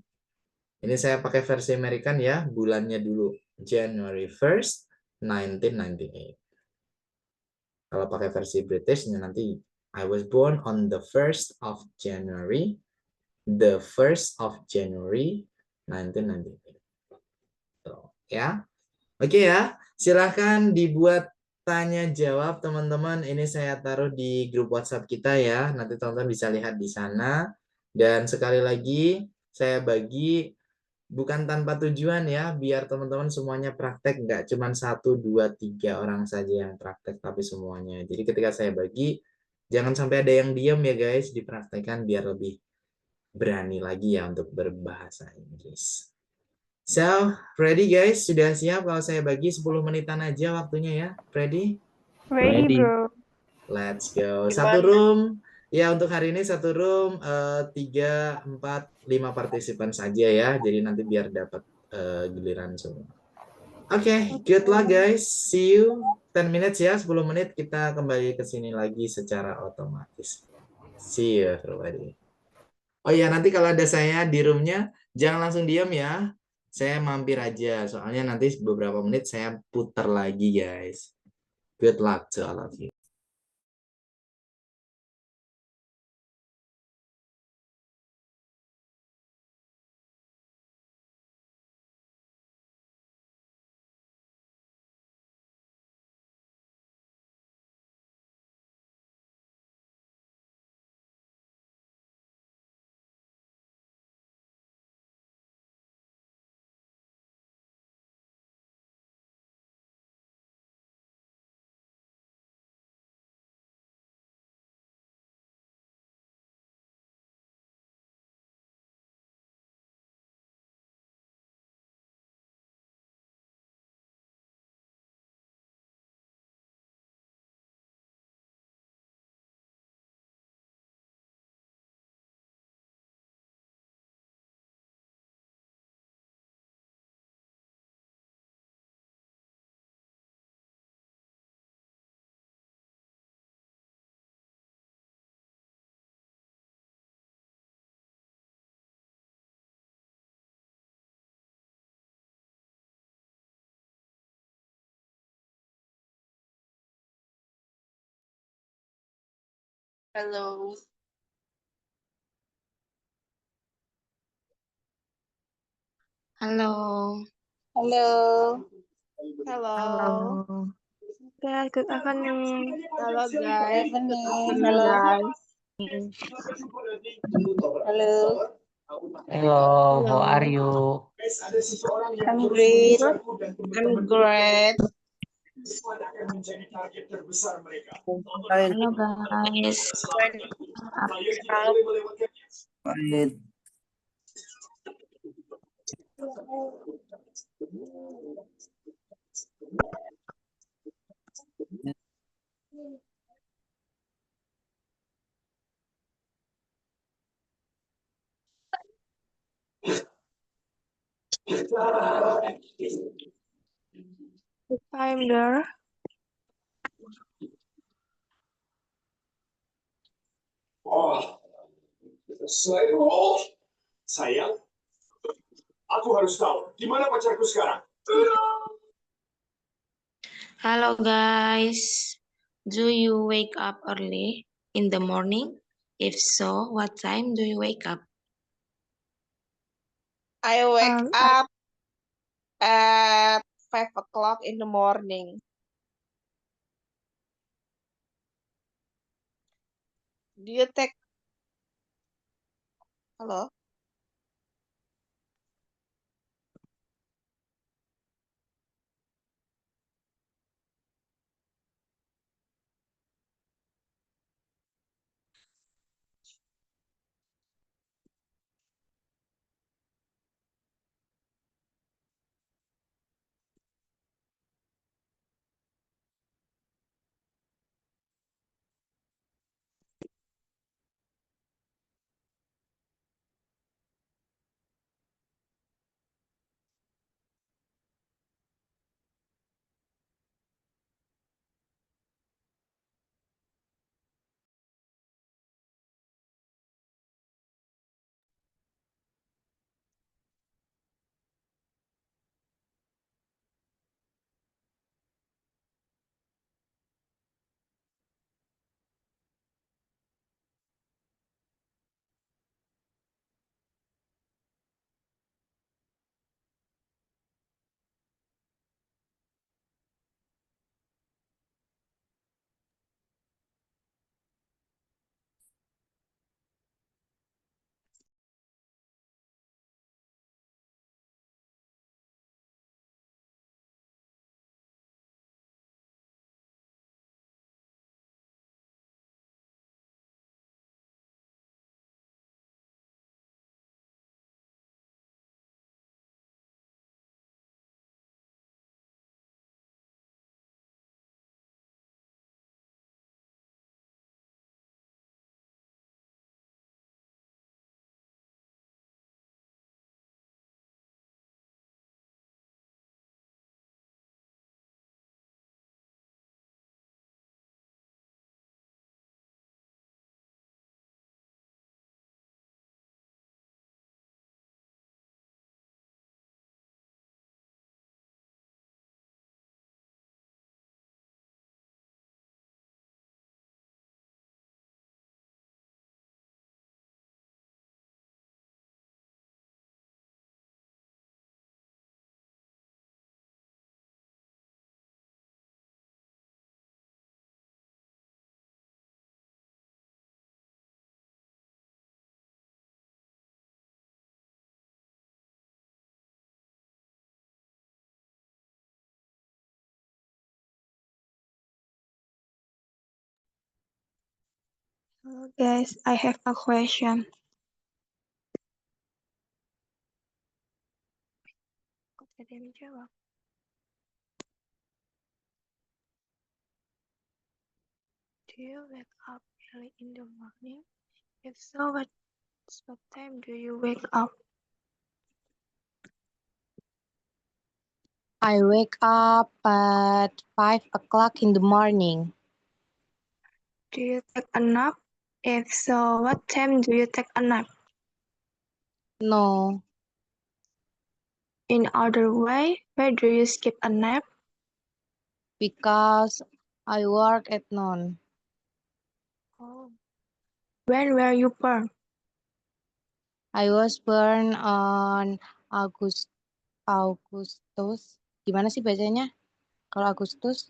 ini saya pakai versi American ya, bulannya dulu. January 1st, 1998. Kalau pakai versi British, nanti I was born on the 1st of January, the 1st of January, 1998. Tuh, ya. Oke ya, silahkan dibuat tanya jawab teman-teman. Ini saya taruh di grup WhatsApp kita ya. Nanti teman-teman bisa lihat di sana. Dan sekali lagi saya bagi bukan tanpa tujuan ya, biar teman-teman semuanya praktek, nggak cuma 1, 2, 3 orang saja yang praktek, tapi semuanya. Jadi ketika saya bagi, jangan sampai ada yang diam ya guys, dipraktekkan biar lebih berani lagi ya untuk berbahasa Inggris. So, ready guys? Sudah siap kalau saya bagi 10 menitan aja waktunya ya? Ready? Ready, bro. Let's go. Satu room. Ya, untuk hari ini satu room 3, 4, 5 partisipan saja ya. Jadi nanti biar dapat giliran semua. Oke, good luck guys. See you 10 minutes ya. 10 menit kita kembali ke sini lagi secara otomatis. See you everybody. Oh ya, nanti kalau ada saya di roomnya, jangan langsung diam ya. Saya mampir aja, soalnya nanti beberapa menit saya putar lagi, guys. Good luck to all of you. Halo. Halo. Halo. Halo. Ya, good afternoon. Halo guys. Good afternoon, Halo. guys. Halo. Hello, how are you? I'm great. I'm great. Halo guys. Baik. I'm there. Oh, sayang, aku harus tahu di mana pacarku sekarang. Halo guys. Do you wake up early in the morning? If so, what time do you wake up? I wake up at 5 o'clock in the morning. Do you take... Halo? Hello guys, I have a question. Kok tidak ada yang jawab? Do you wake up early in the morning? If so, what time do you wake up? I wake up at 5 o'clock in the morning. Do you take a nap? If so, what time do you take a nap? No. In other way, where do you skip a nap? Because I work at noon. Oh. When were you born? I was born on Augustus. Gimana sih bacanya? Kalau Agustus?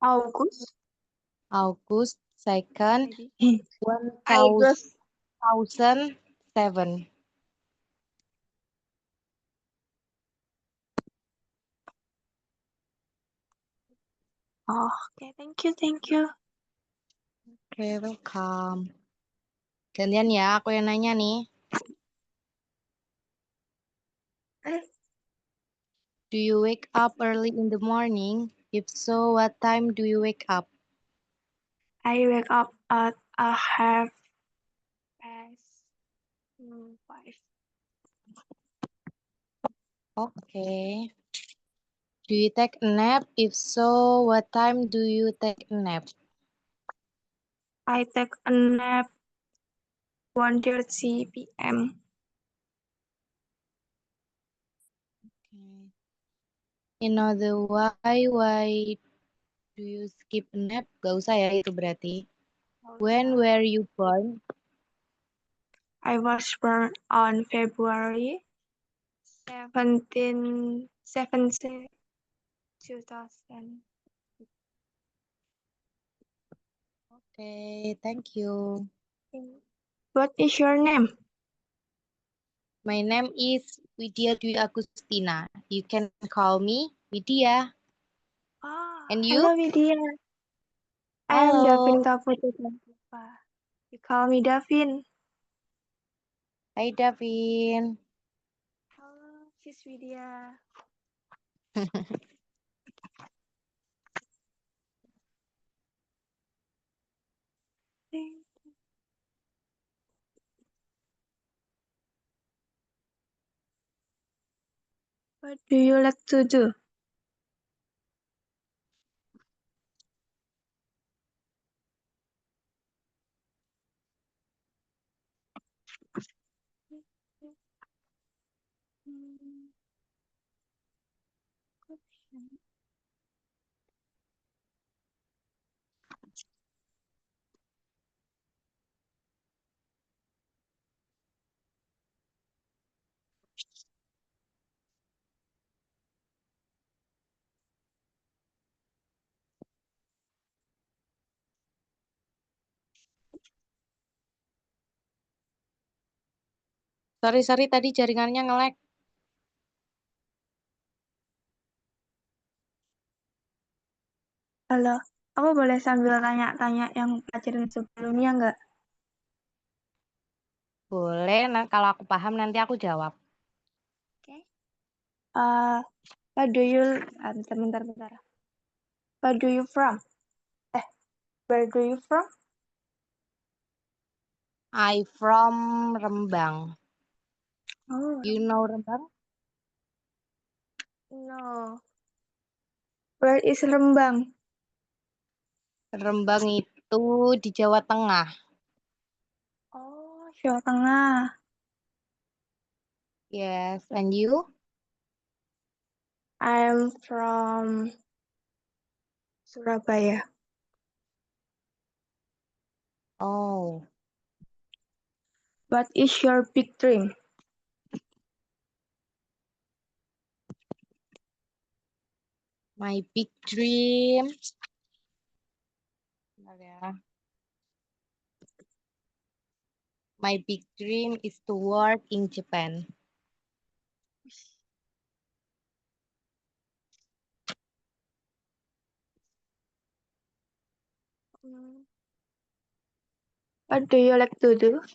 August. August 2nd, August. 1007. Oh, okay. Thank you. Okay, welcome. Gantian ya, aku yang nanya nih. Do you wake up early in the morning? If so, what time do you wake up? I wake up at 5:30. Okay. Do you take a nap? If so, what time do you take a nap? I take a nap 1:30 p.m. In other why do you skip a nap? Gak usah ya itu berarti. When were you born? I was born on February 17, 2000. Okay, thank you. What is your name? My name is Widya Dwi Agustina. You can call me Widya. And you? Hello, Vidya. I am Davin Kaputra. You call me Davin. Hai Davin. Hello, Sis Vidya. What do you like to do? Sorry tadi jaringannya nge-lag. Halo, aku boleh sambil tanya-tanya yang pelajaran sebelumnya nggak? Boleh, nah kalau aku paham nanti aku jawab. Where do you, bentar. Where do you from? Where do you from? I from Rembang. Oh, You know Rembang? no. Where is Rembang? Rembang itu di Jawa Tengah. Oh, Jawa Tengah. Yes, and you? I'm from Surabaya. Oh. What is your big dream? My big dream. Bentar ya. My big dream is to work in Japan. What do you like to do?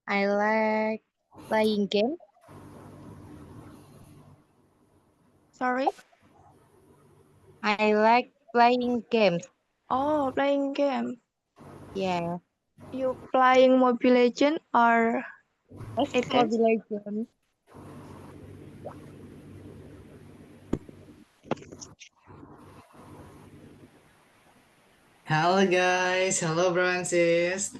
I like playing game. Sorry? I like playing games. Oh, playing game. Yeah. You playing Mobile Legend or It's Apex? Mobile Legends. Halo guys, halo bro and sis.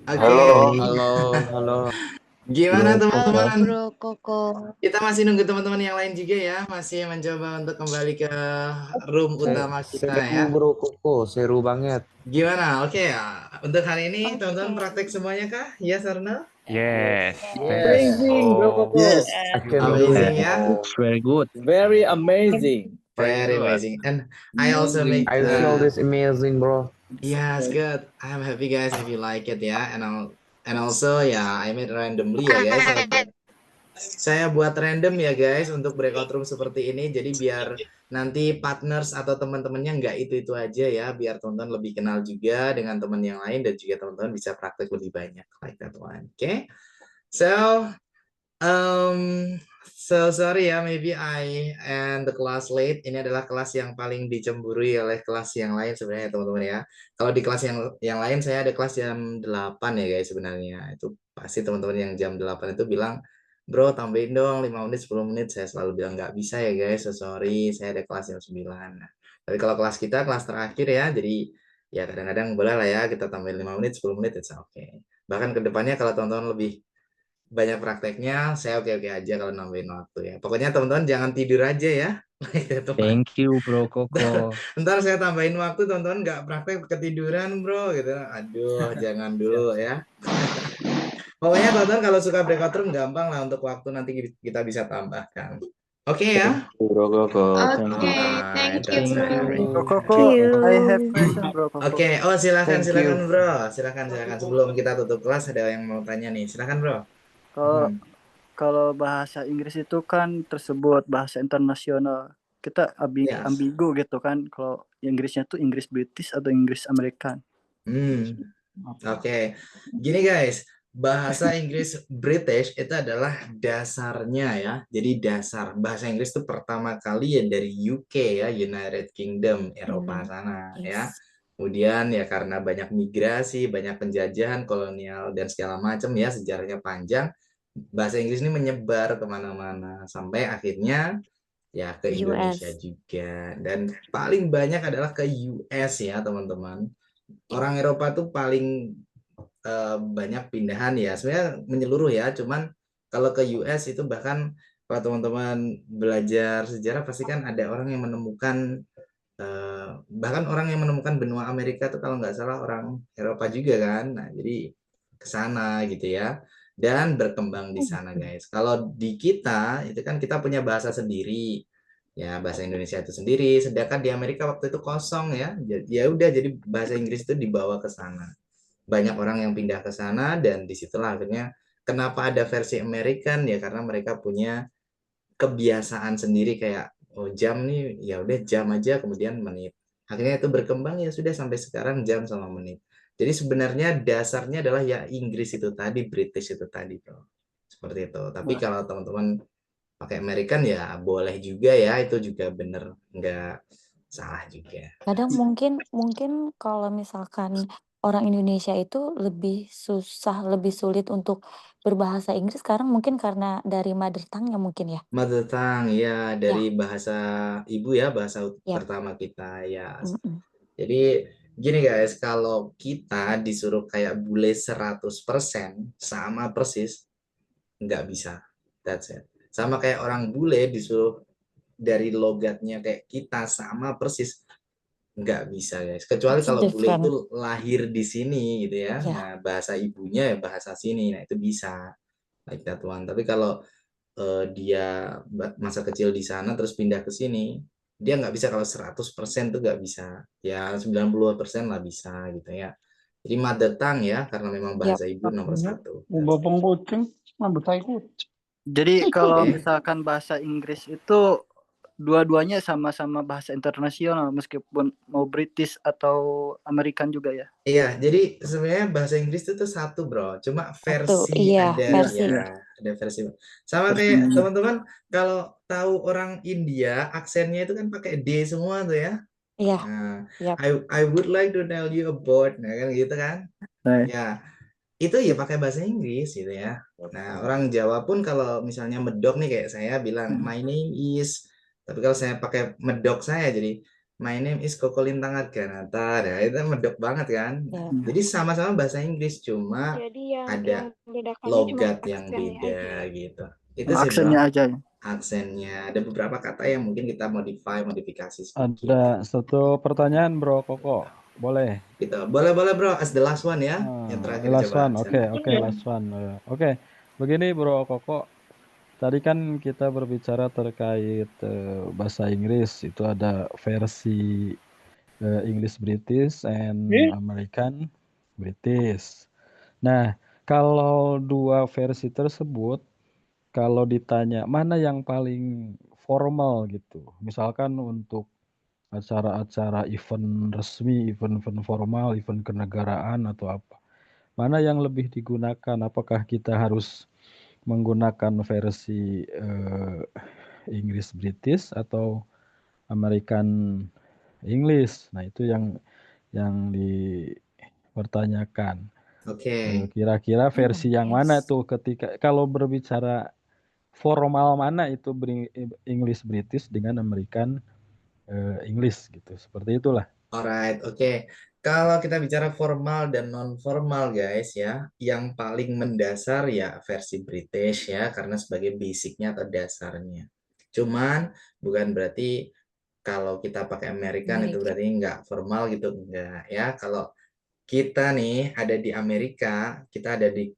Oke. Halo. Gimana Bro, Halo teman-teman? Bro Koko. Kita masih nunggu teman-teman yang lain juga ya, masih mencoba untuk kembali ke room utama kita ya. Seru bro Koko, seru banget. Gimana? Oke ya. Untuk hari ini teman-teman praktek semuanya kah? Yes or no? Yes. Amazing, bro Koko. Yes. I can do Amazing it. ya. It's very good. Very amazing. Very amazing. And I also make I feel this amazing, bro. yes, good. I'm happy guys if you like it ya. And also ya, I made randomly ya guys. Saya buat random ya guys untuk breakout room seperti ini. Jadi biar nanti partners atau teman-temannya nggak itu-itu aja ya. Biar teman-teman lebih kenal juga dengan teman yang lain dan juga teman-teman bisa praktek lebih banyak. Like that one. Okay. So sorry ya, maybe I and the class late. Ini adalah kelas yang paling dicemburui oleh kelas yang lain sebenarnya teman-teman ya. Kalau di kelas yang lain saya ada kelas jam 8 ya guys sebenarnya. Itu pasti teman-teman yang jam 8 itu bilang, "Bro, tambahin dong 5 menit, 10 menit." Saya selalu bilang nggak bisa ya guys, so sorry. Saya ada kelas jam 9. Nah, tapi kalau kelas kita kelas terakhir ya, jadi ya kadang-kadang boleh lah ya kita tambahin 5 menit, 10 menit, it's okay. Bahkan kedepannya kalau teman-teman lebih banyak prakteknya, saya oke-oke aja kalau nambahin waktu ya. Pokoknya teman-teman jangan tidur aja ya. Thank you, Bro Koko. Ntar saya tambahin waktu, teman-teman nggak praktek ketiduran, bro. Gitu. Aduh, jangan dulu ya. Pokoknya teman-teman kalau suka breakout room gampang lah untuk waktu nanti kita bisa tambahkan. Oke ya? Bro Koko. Oke, thank you Bro. Koko, I have question bro. Koko. Oke, oh silakan Thank silakan you. bro, silakan. Sebelum kita tutup kelas ada yang mau tanya nih, silakan bro. Kalau bahasa Inggris itu kan tersebut bahasa internasional. Kita Yes. ambigu gitu kan. Kalau Inggrisnya tuh Inggris British atau Inggris American. Oke. Gini guys, bahasa Inggris British itu adalah dasarnya ya. Jadi dasar bahasa Inggris itu pertama kali ya dari UK ya, United Kingdom, Eropa sana ya. Kemudian ya karena banyak migrasi, banyak penjajahan kolonial dan segala macam ya, sejarahnya panjang. Bahasa Inggris ini menyebar kemana-mana sampai akhirnya ya ke Indonesia juga, dan paling banyak adalah ke US ya teman-teman. Orang Eropa tuh paling banyak pindahan ya, sebenarnya menyeluruh ya, cuman kalau ke US itu bahkan kalau teman-teman belajar sejarah pasti kan ada orang yang menemukan bahkan orang yang menemukan benua Amerika tuh kalau nggak salah orang Eropa juga kan. Nah jadi ke sana gitu ya, dan berkembang di sana guys. Kalau di kita itu kan kita punya bahasa sendiri ya, bahasa Indonesia itu sendiri, sedangkan di Amerika waktu itu kosong ya. Ya udah, jadi bahasa Inggris itu dibawa ke sana. Banyak orang yang pindah ke sana dan disitulah akhirnya kenapa ada versi American ya, karena mereka punya kebiasaan sendiri kayak oh jam nih ya udah jam aja, kemudian menit. Akhirnya itu berkembang ya sudah sampai sekarang jam sama menit. Jadi sebenarnya dasarnya adalah ya Inggris itu tadi, British itu tadi bro. Seperti itu. Tapi kalau teman-teman pakai American ya boleh juga ya, itu juga bener, nggak salah juga. Kadang mungkin kalau misalkan orang Indonesia itu lebih susah, lebih sulit untuk berbahasa Inggris sekarang mungkin karena dari mother tongue-nya mungkin ya. Mother tongue ya, dari bahasa ibu ya, bahasa Ya. pertama kita ya. Jadi gini guys, kalau kita disuruh kayak bule 100% sama persis, nggak bisa. That's it. Sama kayak orang bule disuruh dari logatnya kayak kita sama persis, nggak bisa guys. Kecuali It's kalau bule different. itu lahir di sini gitu ya. Yeah. Nah bahasa ibunya ya bahasa sini, nah itu bisa. Like that one. Tapi kalau dia masa kecil di sana terus pindah ke sini, dia nggak bisa. Kalau 100% tuh nggak bisa. Ya 90% lah bisa gitu ya. Jadi mother tongue ya, karena memang bahasa ibu nomor 1. Bopong kucing, rambut tai kucing. Jadi kalau misalkan bahasa Inggris itu dua-duanya sama-sama bahasa internasional meskipun mau British atau American juga ya. Iya, jadi sebenarnya bahasa Inggris itu tuh satu, Bro. Cuma Satu, versi iya, ada versi. ya, ada versi. Sama Versi kayak Indonesia. teman-teman kalau tahu orang India, aksennya itu kan pakai D semua tuh ya. Iya, Nah, yap. I would like to tell you about, nah kan gitu kan. Nah, Ya, itu ya pakai bahasa Inggris gitu ya. Nah, orang Jawa pun kalau misalnya medok nih kayak saya bilang my name is, tapi kalau saya pakai medok saya jadi my name is Koko Lintang Arganata. Nah, itu medok banget kan. Ya. Jadi sama-sama bahasa Inggris cuma Jadi yang ada membedakannya cuma logat yang aksennya beda aja ya. gitu. Itu oh, sih, aksennya Bro. aja ya. Aksennya ada beberapa kata yang mungkin kita modifikasi sedikit. Ada satu pertanyaan Bro Koko, boleh? Gitu. Boleh Bro, as the last one ya. Yang terakhir Last coba. one, oke, last one. Oke, begini Bro Koko, tadi kan kita berbicara terkait bahasa Inggris, itu ada versi English British and American British. Nah, kalau dua versi tersebut, kalau ditanya mana yang paling formal gitu, misalkan untuk acara-acara event resmi, event-event formal, event kenegaraan atau apa. Mana yang lebih digunakan? Apakah kita harus menggunakan versi Inggris British atau American English? Nah, itu yang dipertanyakan. Oke. Kira-kira versi yang mana tuh ketika kalau berbicara formal mana itu English British dengan American English gitu. Seperti itulah. Alright, oke. Kalau kita bicara formal dan non formal guys ya, yang paling mendasar ya versi British ya, karena sebagai basicnya atau dasarnya. Cuman bukan berarti kalau kita pakai American itu berarti nggak formal gitu, enggak ya. Kalau kita nih ada di Amerika, kita ada di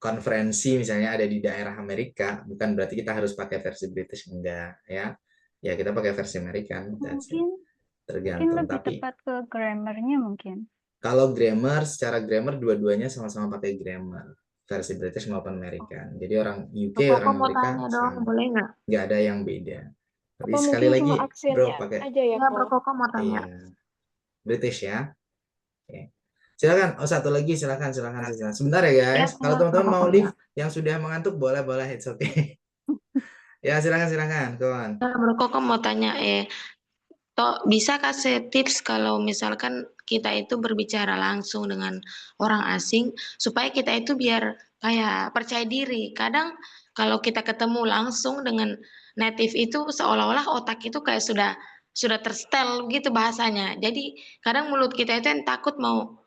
konferensi misalnya ada di daerah Amerika, bukan berarti kita harus pakai versi British, enggak ya. Ya kita pakai versi American, that's it. Mungkin Tergantung, lebih tapi tepat ke grammarnya mungkin. kalau grammar, secara grammar dua-duanya sama-sama pakai grammar, versi British maupun American. Jadi orang UK, Koko orang mau Amerika tanya dong, sama, boleh nggak? nggak ada yang beda. Tapi Apa sekali mungkin lagi, cuma bro, aksennya pakai aja ya, Iya, Bro Ko? Koko mau tanya. iya, British ya. Oke. Silakan, silakan, silakan. Sebentar ya Ya, guys. Kalau Bro teman-teman mau Koko. live, yang sudah mengantuk boleh, it's okay. Ya, silakan, kawan. Ya, Bro Koko mau tanya, Toh bisa kasih tips kalau misalkan kita itu berbicara langsung dengan orang asing supaya kita itu biar kayak percaya diri. Kadang kalau kita ketemu langsung dengan native itu seolah-olah otak itu kayak sudah tersetel gitu bahasanya. Jadi kadang mulut kita itu yang takut mau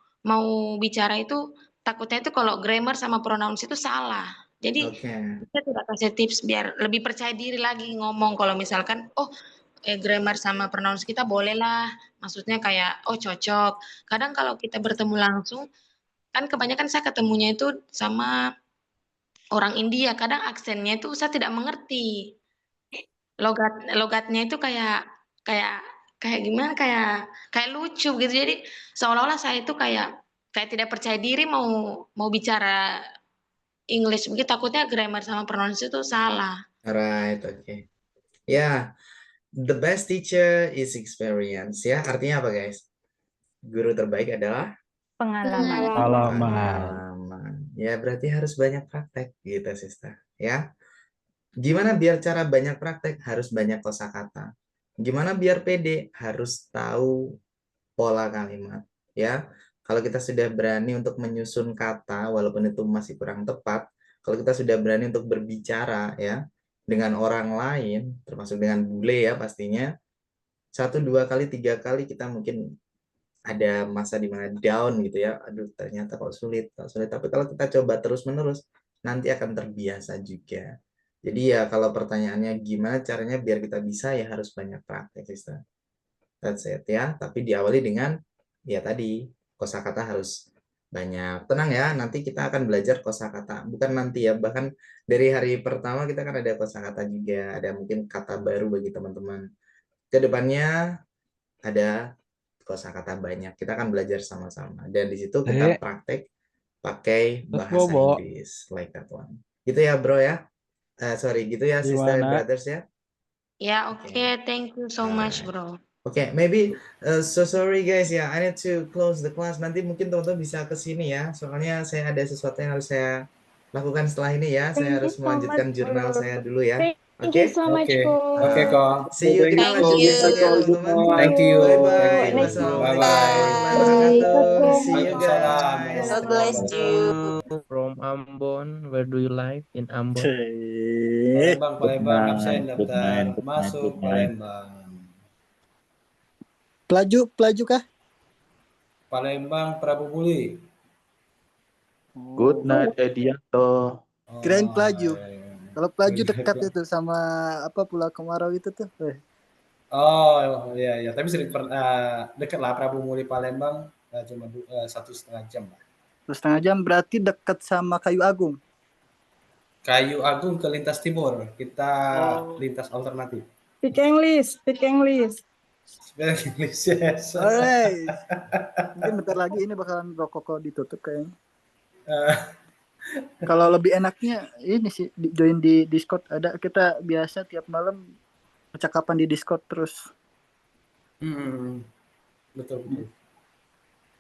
bicara itu takutnya itu kalau grammar sama pronouns itu salah. Jadi Oke. kita tidak kasih tips biar lebih percaya diri lagi ngomong kalau misalkan grammar sama pronouns kita bolehlah, maksudnya kayak cocok. Kadang kalau kita bertemu langsung, kan kebanyakan saya ketemunya itu sama orang India, kadang aksennya itu saya tidak mengerti. Logatnya itu kayak gimana, kayak lucu gitu. Jadi seolah-olah saya itu kayak tidak percaya diri mau bicara English, begitu takutnya grammar sama pronouns itu salah. Alright, oke. Ya, the best teacher is experience ya. Artinya apa guys? Guru terbaik adalah pengalaman. Ya berarti harus banyak praktek gitu sister. Ya. Gimana biar cara banyak praktek? Harus banyak kosakata. Gimana biar pede? Harus tahu pola kalimat. Ya. Kalau kita sudah berani untuk menyusun kata, walaupun itu masih kurang tepat, kalau kita sudah berani untuk berbicara ya dengan orang lain, termasuk dengan bule ya pastinya, 1, 2 kali, 3 kali kita mungkin ada masa di mana down gitu ya, aduh ternyata kok sulit, tapi kalau kita coba terus-menerus, nanti akan terbiasa juga. Jadi ya kalau pertanyaannya gimana caranya biar kita bisa, ya harus banyak praktek sister. That's it ya, tapi diawali dengan ya tadi, kosakata harus banyak. Tenang ya, nanti kita akan belajar kosakata. Bukan nanti ya, bahkan dari hari pertama kita kan ada kosakata juga, ada mungkin kata baru bagi teman-teman. Kedepannya ada kosakata banyak. Kita akan belajar sama-sama. Dan di situ kita praktek pakai bahasa Inggris, like that one. Gitu ya bro ya. Sorry, gitu ya sister and brothers ya. Ya, oke. Thank you so much, bro. Oke, maybe so sorry guys ya, I need to close the class. Nanti mungkin teman-teman bisa ke sini ya, soalnya saya ada sesuatu yang harus saya lakukan setelah ini ya. Saya harus melanjutkan jurnal saya dulu ya. Thank you Oke? so much, Oke, bro. oke kok. See you, kita Thank lanjut you. besok ya teman-teman. Thank you. Bye-bye. Thank you. Wassalamualaikum Bye-bye. warahmatullahi wabarakatuh. See you Waalaikumsalam guys. God bless you. From Ambon, where do you live in Ambon? Palembang, Palembang, absen daftar masuk Palembang. Pelaju kah? Palembang, Prabu Muli. Good night, Edianto. Kirain pelaju. iya. Kalau pelaju dekat itu sama Pulau Kemarau itu tuh. Oh iya, tapi sering dekat lah Prabu Muli Palembang, cuma 1,5 jam lah. 1,5 jam berarti dekat sama Kayu Agung. Kayu Agung ke lintas timur, kita lintas alternatif. Speak English. Speak English, yes. Alright. Mungkin bentar lagi ini bakalan rokok ditutup kayaknya. Kalau lebih enaknya ini sih join di Discord, ada kita biasa tiap malam percakapan di Discord terus. Betul.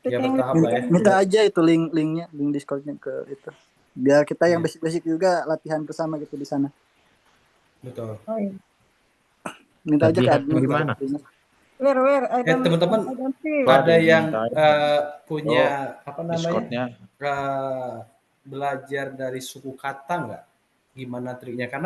Ya bertahap lah ya. Minta aja itu linknya, link Discordnya ke itu. Biar kita yang basic-basic juga latihan bersama gitu di sana. Betul. Oh, iya. Minta aja ke Latihan admin. gimana? Where? Teman-teman ada yang punya Discordnya. belajar dari suku kata nggak? Gimana triknya? Karena